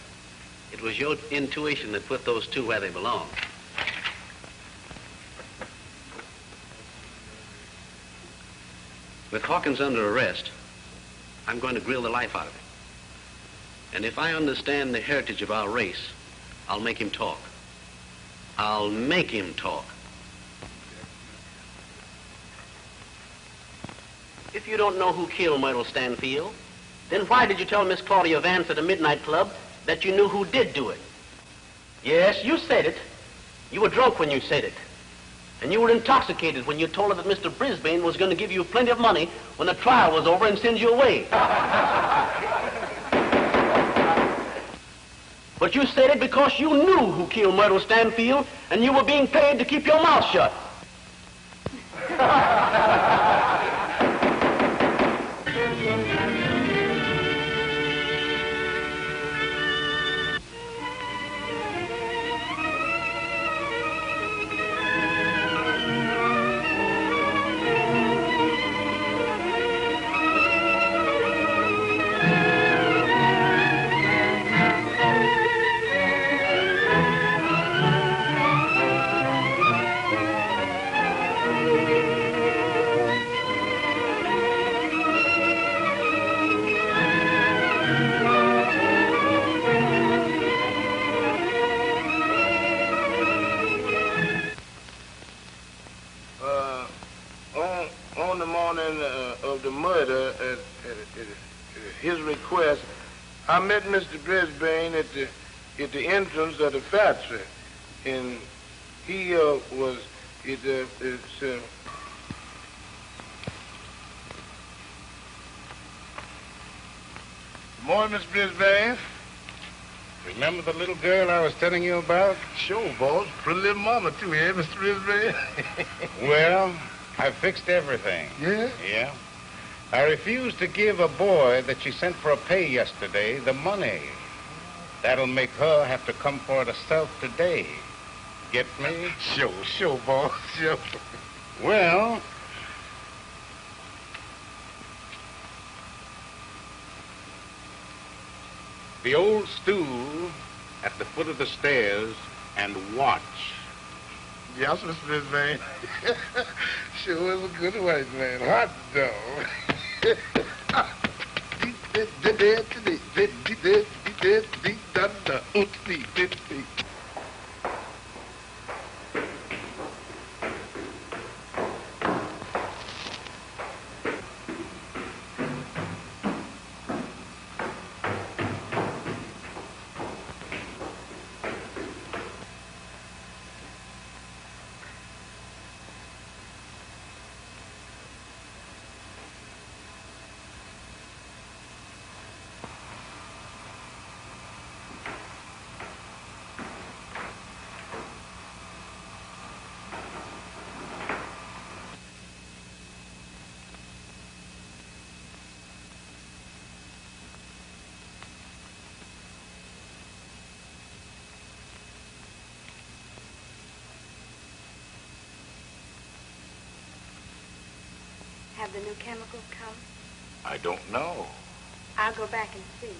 It was your intuition that put those two where they belong. With Hawkins under arrest, I'm going to grill the life out of him. And if I understand the heritage of our race, I'll make him talk. I'll make him talk. If you don't know who killed Myrtle Stanfield, then why did you tell Miss Claudia Vance at a midnight club that you knew who did do it? Yes, you said it. You were drunk when you said it. And you were intoxicated when you told her that Mr. Brisbane was going to give you plenty of money when the trial was over and send you away. But you said it because you knew who killed Myrtle Stanfield, and you were being paid to keep your mouth shut. His request, I met Mr. Brisbane at the entrance of the factory, and he was Morning, Miss Brisbane. Remember the little girl I was telling you about? Sure, boss. Pretty little mama, too, eh, Mr. Brisbane? Well, I fixed everything. Yeah? Yeah. I refused to give a boy that she sent for a pay yesterday the money. That'll make her have to come for it herself today. Get me? Sure, boss, sure. Well, the old stool at the foot of the stairs and watch. Yes, Mr. Brisbane. Sure is a good white man. Hot dog. Have the new chemicals come? I don't know. I'll go back and see.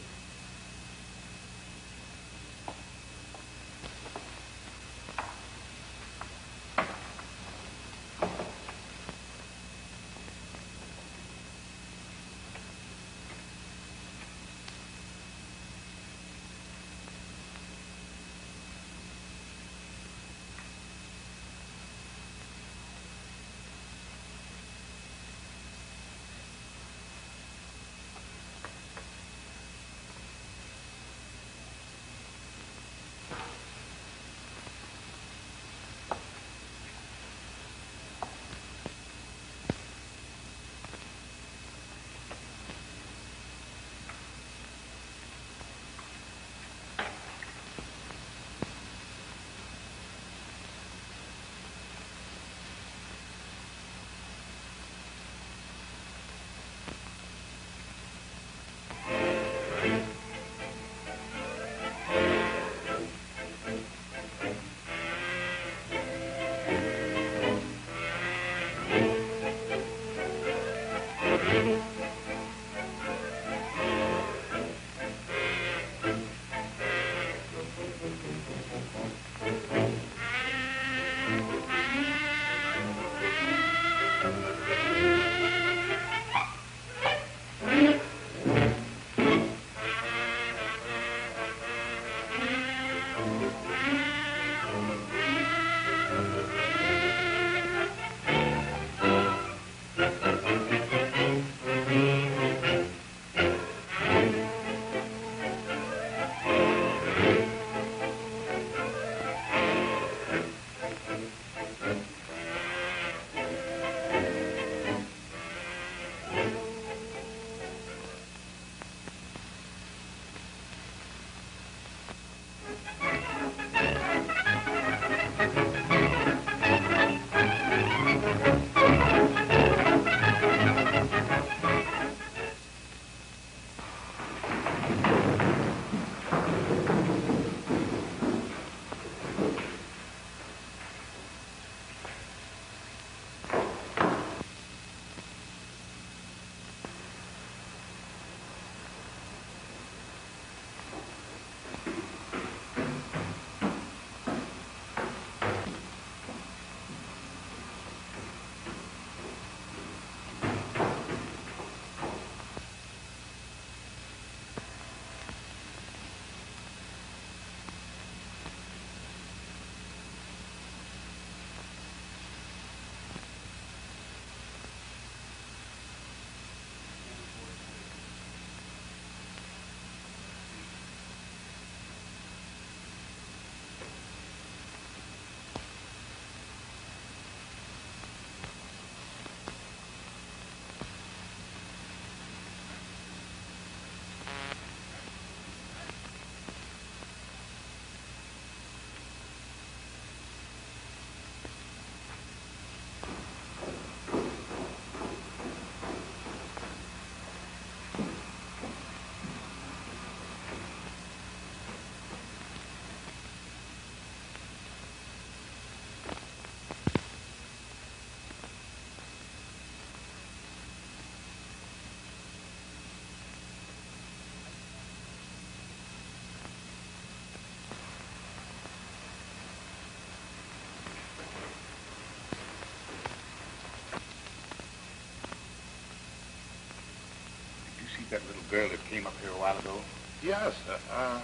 see that little girl that came up here a while ago? Yes, I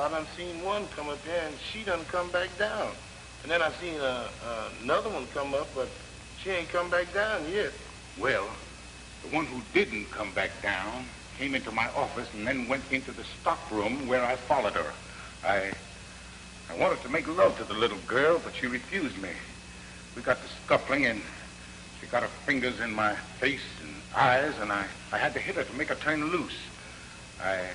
done seen one come up here, and she done come back down. And then I seen another one come up, but she ain't come back down yet. Well, the one who didn't come back down came into my office and then went into the stock room where I followed her. I wanted to make love to the little girl, but she refused me. We got to scuffling, and she got her fingers in my face and eyes, and I had to hit her to make her turn loose. I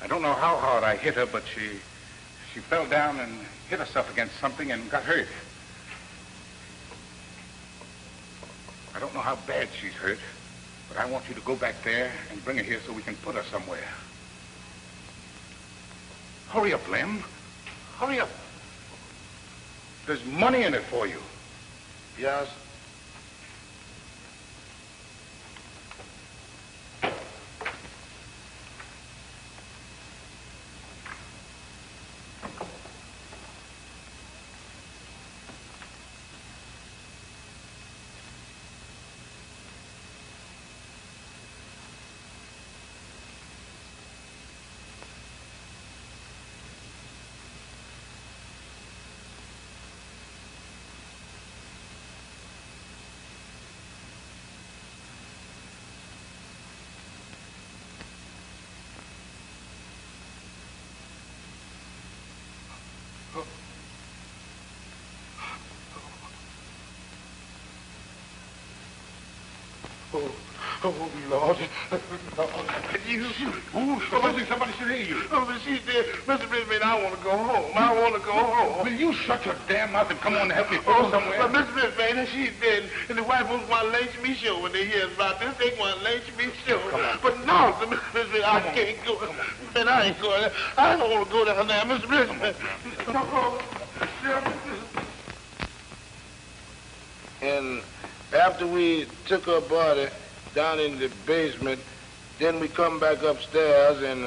don't know how hard I hit her, but she fell down and hit herself against something and got hurt. I don't know how bad she's hurt, but I want you to go back there and bring her here so we can put her somewhere. Hurry up, Lem. Hurry up. There's money in it for you. Yes. Oh, Lord. You. Somebody should hear you. Oh, but she did. Mr. Brisbane, I want to go home. I want to go home. Will you shut your damn mouth and come on and help me go somewhere? But Mr. Brisbane, she's dead. And the white folks want to lynch me sure when they hear about this. They want to lynch me sure. But no, Mr. Brisbane, I can't go. Man, I ain't going. I don't want to go down there, Mr. Brisbane. And after we took her body down in the basement, then we come back upstairs and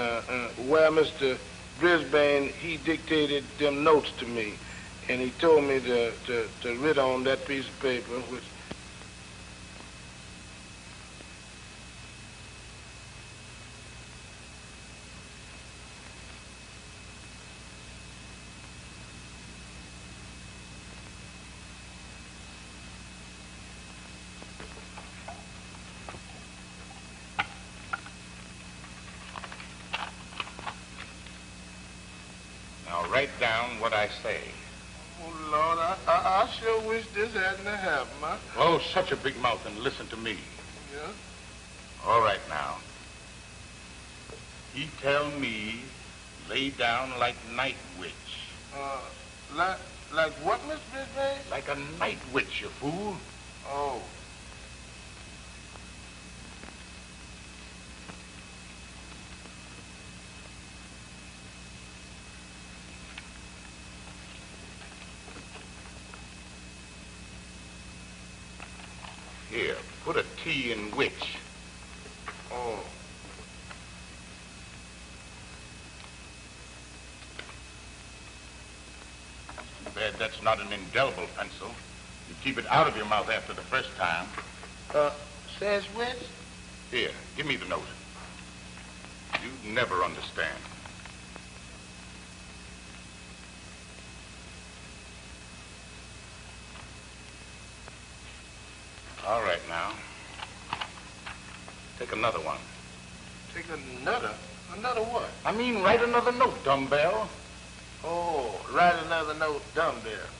where Mr. Brisbane, he dictated them notes to me. And he told me to write on that piece of paper, which... Write down what I say. Oh, Lord, I sure wish this hadn't happened. Oh, shut your big mouth and listen to me. Yeah? All right, now. He tell me, lay down like night witch. Like what, Miss Brisbane? Like a night witch, you fool. Oh. Here, put a T in witch. Oh. Too bad that's not an indelible pencil. You keep it out of your mouth after the first time. Says witch? Here, give me the note. You'd never understand. All right, now. Take another one. Take another? Another what? I mean, write another note, dumbbell. Oh, write another note, dumbbell.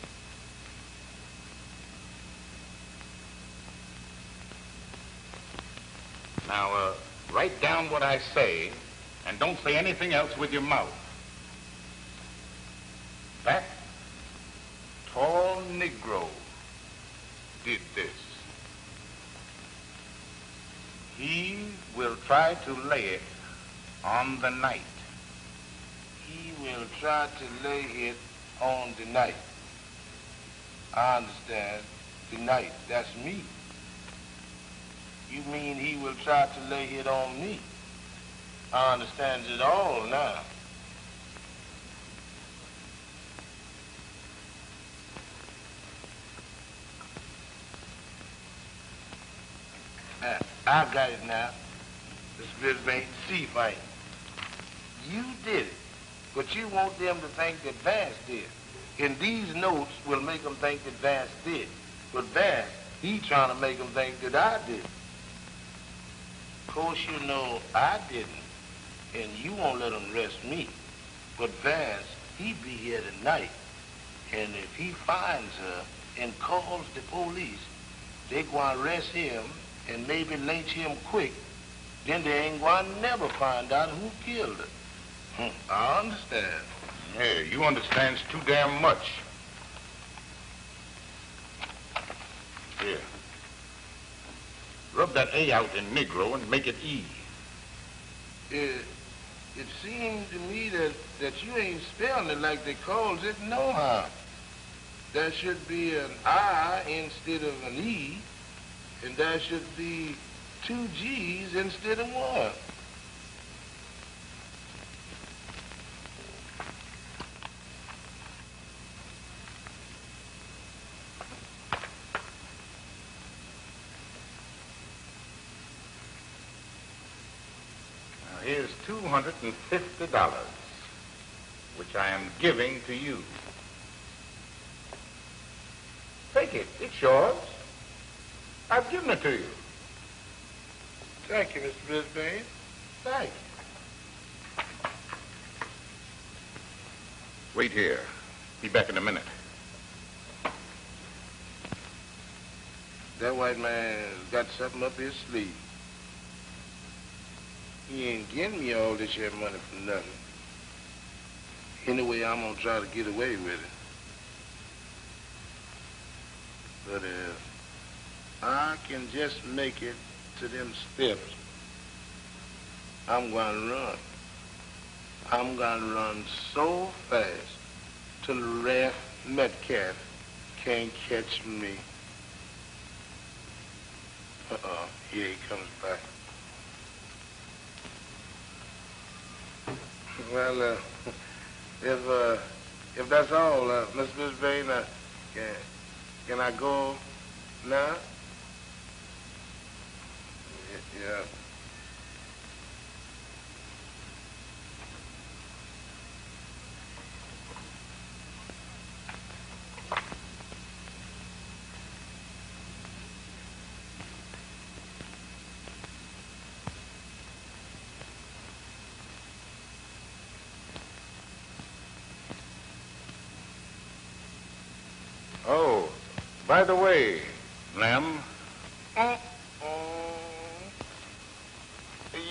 Now, write down what I say, and don't say anything else with your mouth. That tall Negro did this. He will try to lay it on the night. He will try to lay it on the night. I understand. The night, that's me. You mean he will try to lay it on me? I understand it all now. I got it now. Mr. Brisbane, see, Frank, you did it, but you want them to think that Vance did. And these notes will make them think that Vance did. But Vance, he trying to make them think that I did. Of course, you know I didn't, and you won't let them arrest me. But Vance, he be here tonight, and if he finds her and calls the police, they gonna arrest him and maybe lynch him quick. Then they ain't gonna never find out who killed her. I understand. Yeah, you understands too damn much. Here. Rub that A out in Negro and make it E. It seems to me that you ain't spelling it like they calls it nohow. There should be an I instead of an E, and there should be 2 G's instead of 1. Here's $250, which I am giving to you. Take it. It's yours. I've given it to you. Thank you, Mr. Brisbane. Thank you. Wait here. Be back in a minute. That white man's got something up his sleeve. He ain't getting me all this here money for nothing. Anyway, I'm gonna try to get away with it. But if I can just make it to them steps, I'm gonna run. I'm gonna run so fast till Ralph Metcalf can't catch me. Here he comes back. Well, if that's all, Miss Brisbane, can I go now? Yeah. Oh, by the way, Lem.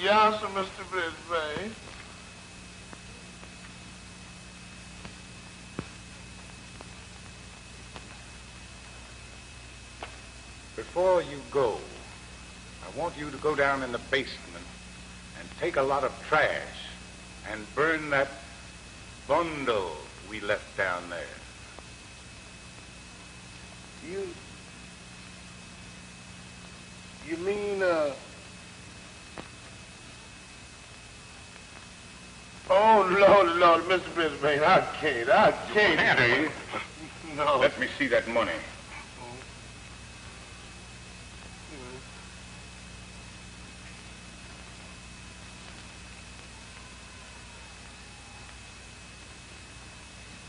Yes, sir, Mr. Brisbane. Before you go, I want you to go down in the basement and take a lot of trash and burn that bundle we left down there. You mean, oh, Lord, Mr. Brisbane, I can't. Harry, No. let me see that money.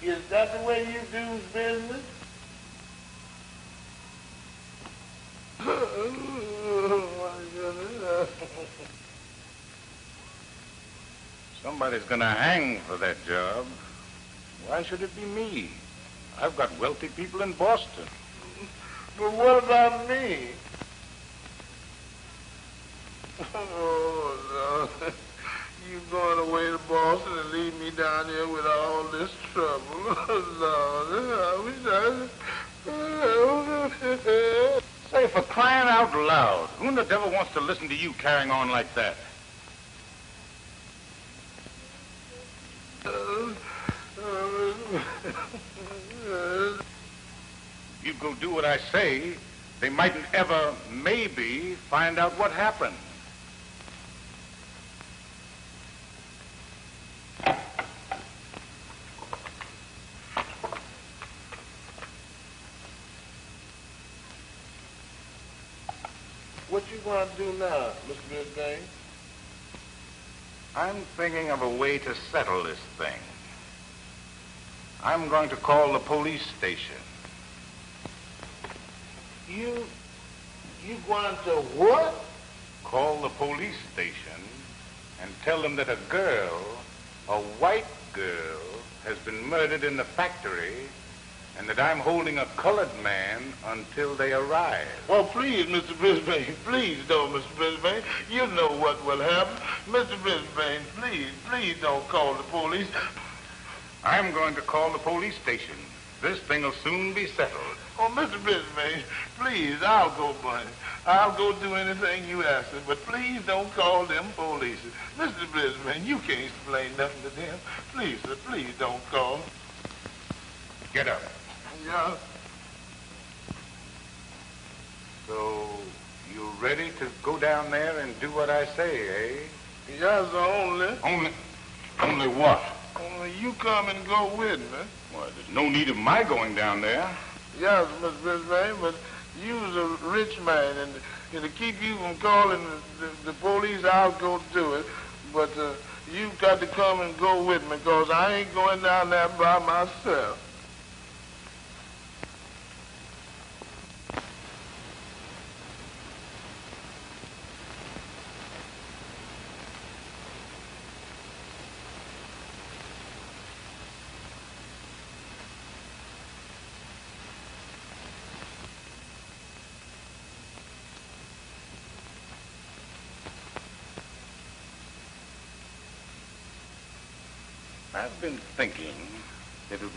Is that the way you do business? Oh, my goodness. Somebody's gonna hang for that job. Why should it be me? I've got wealthy people in Boston. But what about me? Oh, Lord. You going away to Boston and leave me down here with all this trouble. Oh, Lord. Say, for crying out loud, who in the devil wants to listen to you carrying on like that? You go do what I say, they mightn't ever, maybe, find out what happened. What you want to do now, Mr. Brisbane? I'm thinking of a way to settle this thing. I'm going to call the police station. You going to what? Call the police station and tell them that a girl, a white girl, has been murdered in the factory and that I'm holding a colored man until they arrive. Well, please, Mr. Brisbane, please don't, Mr. Brisbane. You know what will happen. Mr. Brisbane, please don't call the police. I'm going to call the police station. This thing will soon be settled. Oh, Mr. Brisbane, please, I'll go, buddy. I'll go do anything you ask me, but please don't call them police. Mr. Brisbane, you can't explain nothing to them. Please, sir, please don't call. Get up. Yeah. So, you ready to go down there and do what I say, eh? Yes, only. Only what? Only you come and go with me. Well, there's no need of my going down there. Yes, Mr. Brisbane, but you's a rich man, and to keep you from calling the police, I'll go do it. But you've got to come and go with me, because I ain't going down there by myself. I've been thinking that it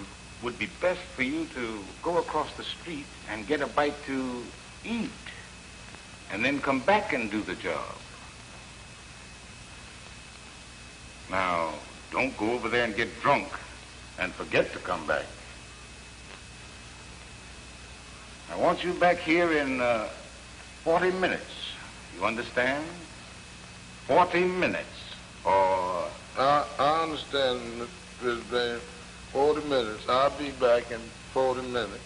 would be best for you to go across the street and get a bite to eat, and then come back and do the job. Now, don't go over there and get drunk and forget to come back. I want you back here in 40 minutes. You understand? 40 minutes, or... I understand, Mr. Brisbane. 40 minutes. I'll be back in 40 minutes.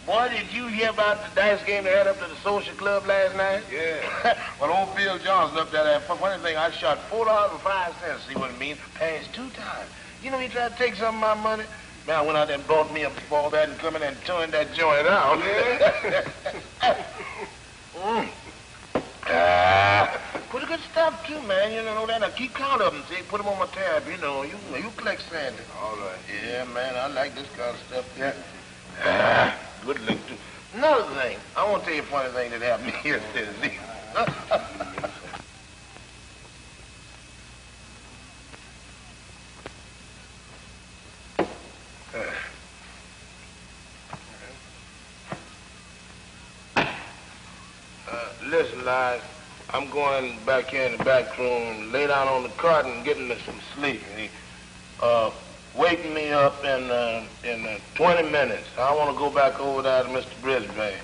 Boy, did you hear about the dice game they had up to the social club last night? Yeah. Well, old Phil Johnson up there, that funny thing, I shot $4.05, see what I mean? Passed 2 times. You know, he tried to take some of my money. Man, I went out there and bought me a ball bat and come in and turned that joint out. Yeah. Pretty good stuff, too, man. You know that. I keep count of them, see? Put them on my tab, you know. You collect Sandy. All right. Yeah, man, I like this kind of stuff, yeah. Good look, too. Another thing. I want to tell you a funny thing that happened here today. Listen, Liz, I'm going back here in the back room, lay down on the cot and get into some sleep. Wake me up in 20 minutes. I want to go back over there to Mr. Brisbane.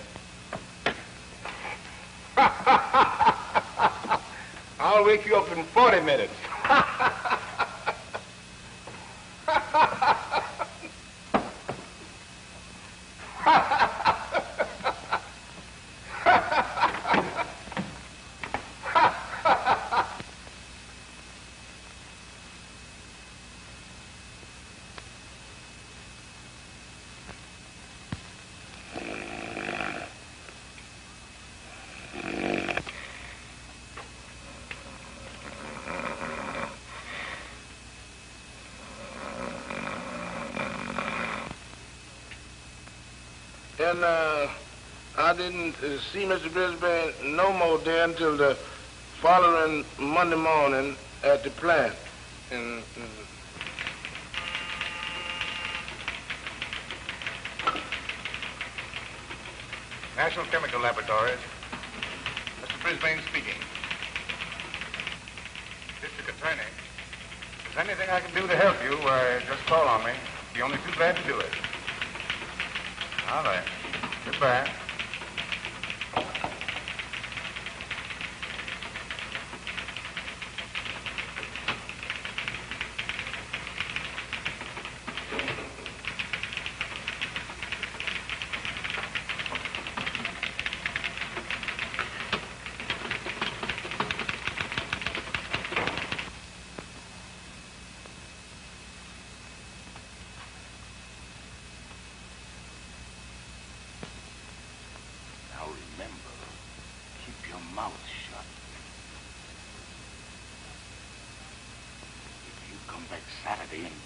I'll wake you up in 40 minutes. And I didn't see Mr. Brisbane no more there until the following Monday morning at the plant. And, National Chemical Laboratories. Mr. Brisbane speaking. District Attorney. If there's anything I can do to help you, why, just call on me. Be only too glad to do it. All right. Goodbye.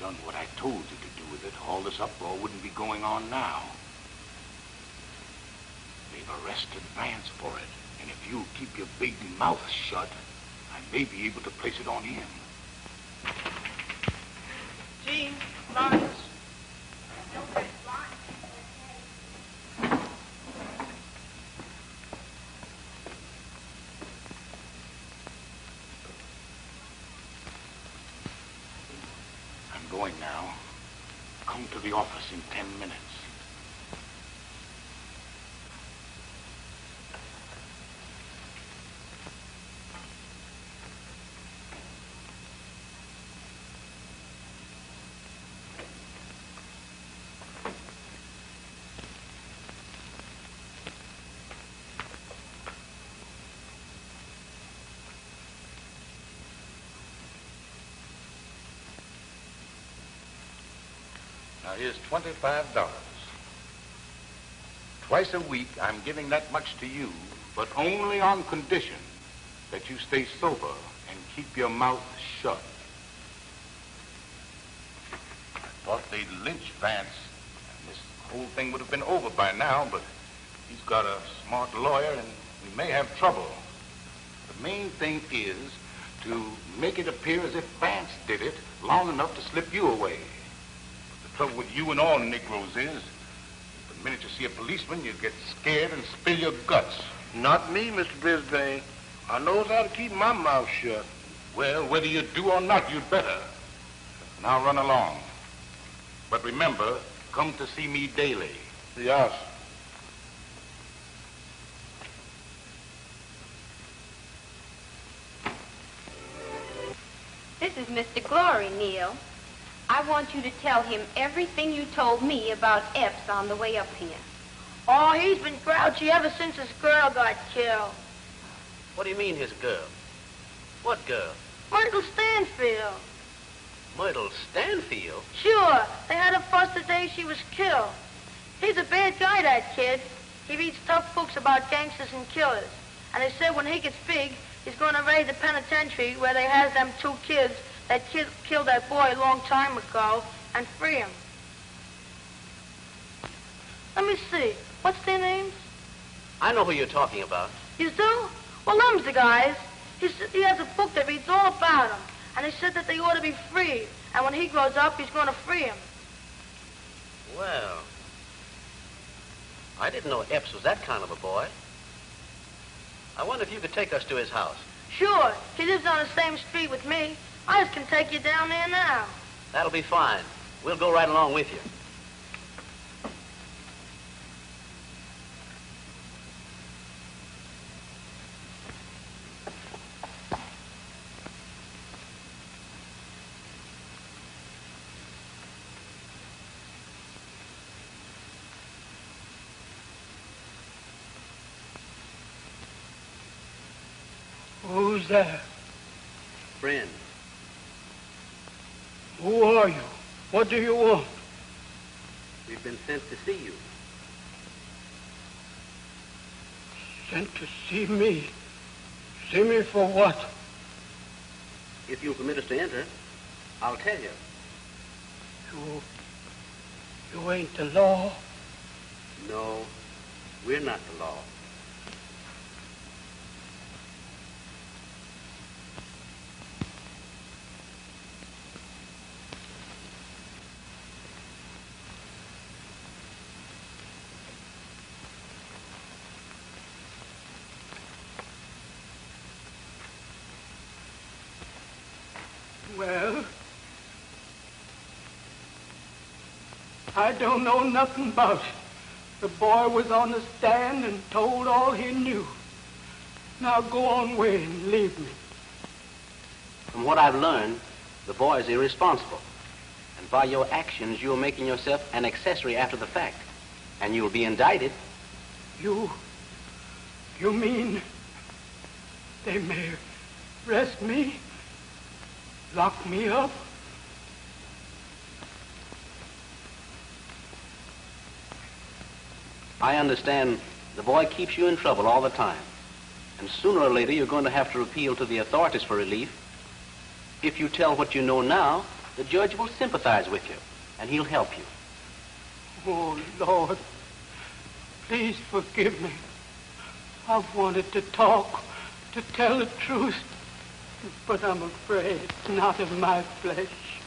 done what I told you to do with it, all this uproar wouldn't be going on now. They've arrested Vance for it. And if you'll keep your big mouth shut, I may be able to place it on him. Jean, Lawrence. I'm going now. Come to the office in 10 minutes. Now, here's $25. Twice a week, I'm giving that much to you, but only on condition that you stay sober and keep your mouth shut. I thought they'd lynch Vance, and this whole thing would have been over by now, but he's got a smart lawyer, and we may have trouble. The main thing is to make it appear as if Vance did it long enough to slip you away. The trouble with you and all Negroes is, the minute you see a policeman, you get scared and spill your guts. Not me, Mr. Brisbane. I knows how to keep my mouth shut. Well, whether you do or not, you'd better. Now run along. But remember, come to see me daily. Yes. This is Mr. Glory, Neil. I want you to tell him everything you told me about Epps on the way up here. Oh, he's been grouchy ever since his girl got killed. What do you mean, his girl? What girl? Myrtle Stanfield. Myrtle Stanfield? Sure, they had a fuss the day she was killed. He's a bad guy, that kid. He reads tough books about gangsters and killers. And they said when he gets big, he's going to raid the penitentiary where they has them two kids that killed that boy a long time ago and free him. Let me see. What's their names? I know who you're talking about. You do? Well, them's the guys. He has a book that reads all about them. And they said that they ought to be free. And when he grows up, he's going to free him. Well, I didn't know Epps was that kind of a boy. I wonder if you could take us to his house. Sure. He lives on the same street with me. I just can take you down there now. That'll be fine. We'll go right along with you. Who's there? Friend. Who are you? What do you want? We've been sent to see you. Sent to see me? See me for what? If you'll permit us to enter, I'll tell you. You ain't the law? No, we're not the law. Well, I don't know nothing about it. The boy was on the stand and told all he knew. Now go on away and leave me. From what I've learned, the boy is irresponsible. And by your actions, you're making yourself an accessory after the fact. And you'll be indicted. You mean they may arrest me? Lock me up? I understand the boy keeps you in trouble all the time. And sooner or later, you're going to have to appeal to the authorities for relief. If you tell what you know now, the judge will sympathize with you, and he'll help you. Oh, Lord, please forgive me. I've wanted to talk, to tell the truth, but I'm afraid it's not of my flesh.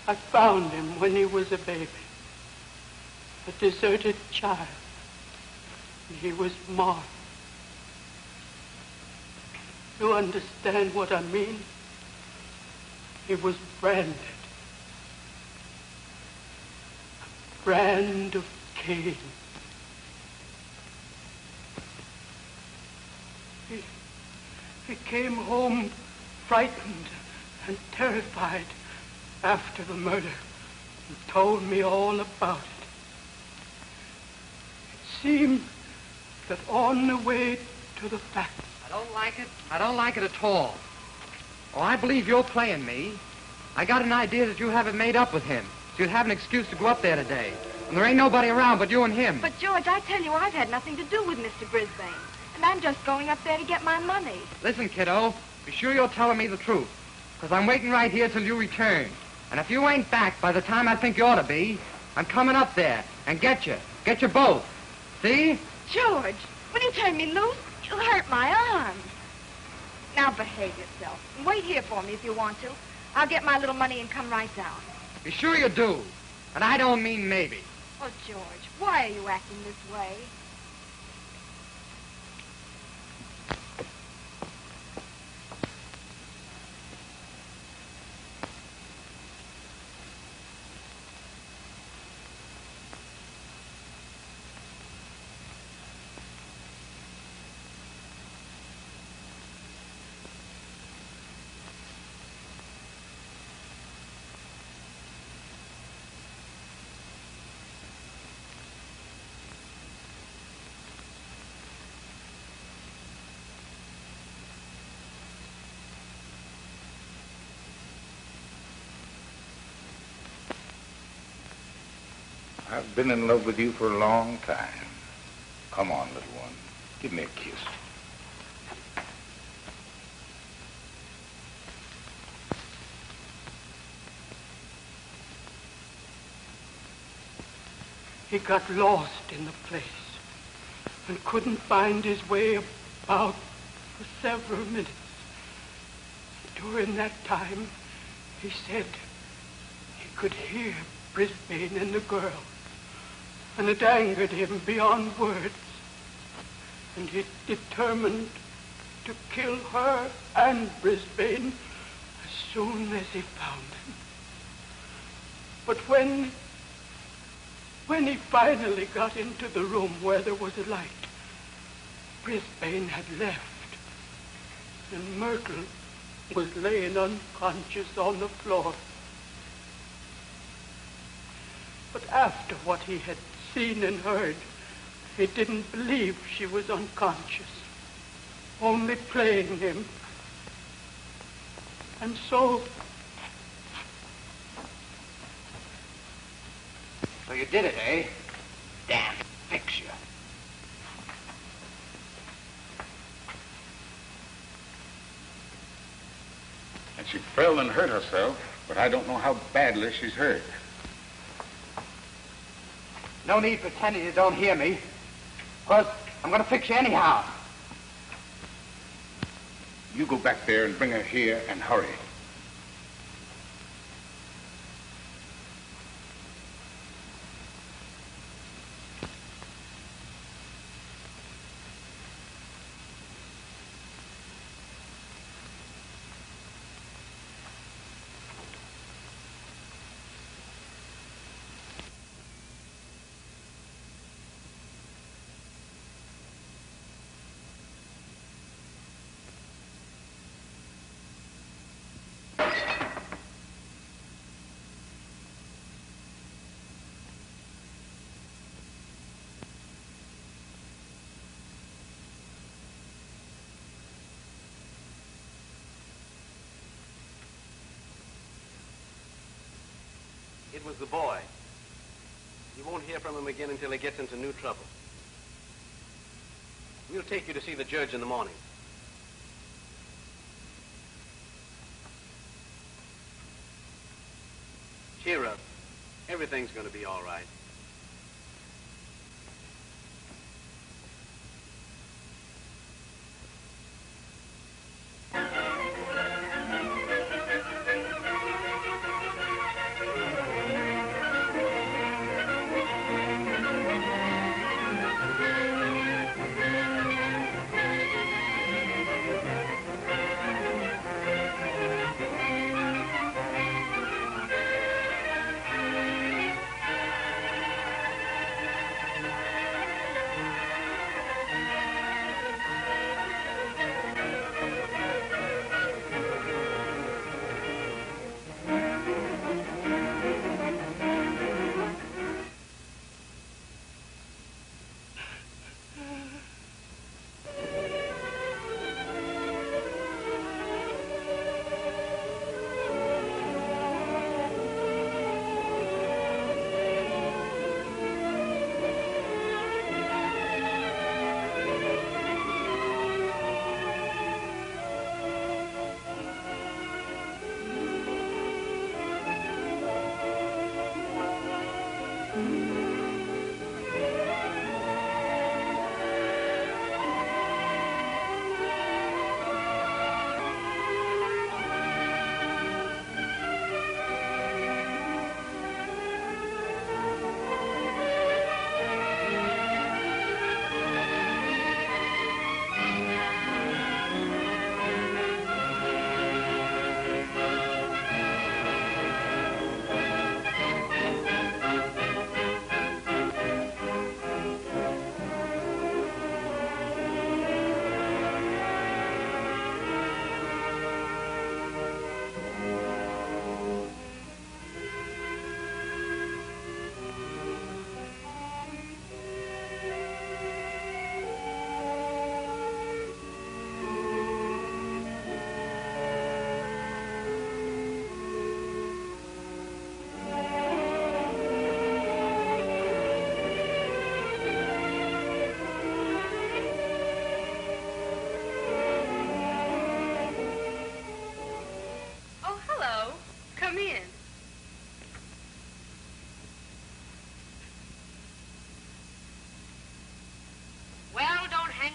I found him when he was a baby, a deserted child. He was marked. You understand what I mean? He was branded. A brand of Cain. He came home frightened and terrified after the murder and told me all about it. It seemed that on the way to the factory. I don't like it. I don't like it at all. Oh, I believe you're playing me. I got an idea that you have it made up with him, so you'd have an excuse to go up there today. And there ain't nobody around but you and him. But, George, I tell you, I've had nothing to do with Mr. Brisbane. And I'm just going up there to get my money. Listen, kiddo, be sure you're telling me the truth, because I'm waiting right here till you return. And if you ain't back by the time I think you ought to be, I'm coming up there and get you. Get you both. See? George, when you turn me loose, you'll hurt my arm. Now behave yourself. And wait here for me if you want to. I'll get my little money and come right down. Be sure you do. And I don't mean maybe. Oh, George, why are you acting this way? I've been in love with you for a long time. Come on, little one. Give me a kiss. He got lost in the place and couldn't find his way about for several minutes. During that time, he said he could hear Brisbane and the girl, and it angered him beyond words, and he determined to kill her and Brisbane as soon as he found them. But when he finally got into the room where there was a light, Brisbane had left, and Myrtle was laying unconscious on the floor. But after what he had seen and heard, he didn't believe she was unconscious, only playing him. And so... So you did it, eh? Damn, fix you. And she fell and hurt herself, but I don't know how badly she's hurt. No need pretending you don't hear me, because I'm going to fix you anyhow. You go back there and bring her here and hurry. It was the boy. You won't hear from him again until he gets into new trouble. We'll take you to see the judge in the morning. Cheer up. Everything's going to be all right.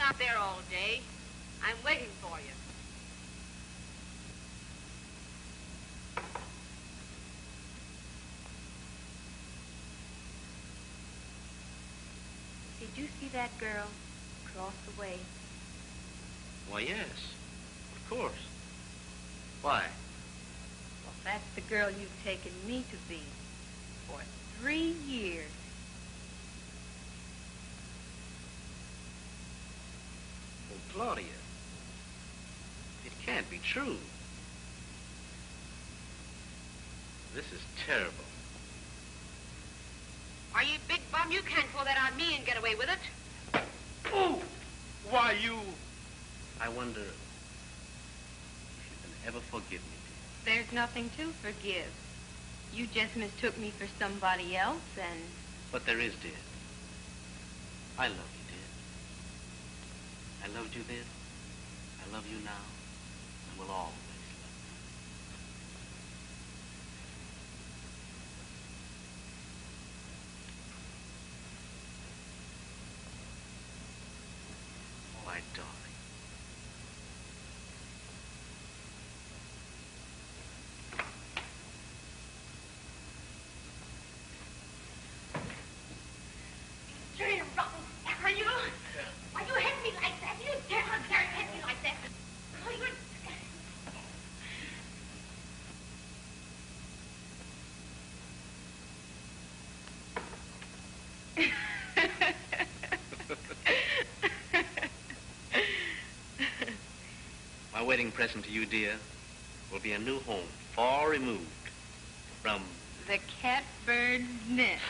Out there all day. I'm waiting for you. Did you see that girl across the way? Why, yes. Of course. Why? Well, that's the girl you've taken me to be for 3 years. Claudia, it can't be true. This is terrible. Are you big bum? You can't pull that on me and get away with it. Oh! Why, you... I wonder if you can ever forgive me, dear. There's nothing to forgive. You just mistook me for somebody else and... But there is, dear. I love you. I loved you then, I love you now, and will always love you. Oh, my darling. Dirty rotten are you? Why you hit me like that? You dare hit me like that? Oh, you're... My wedding present to you, dear, will be a new home, far removed from... the catbird's nest.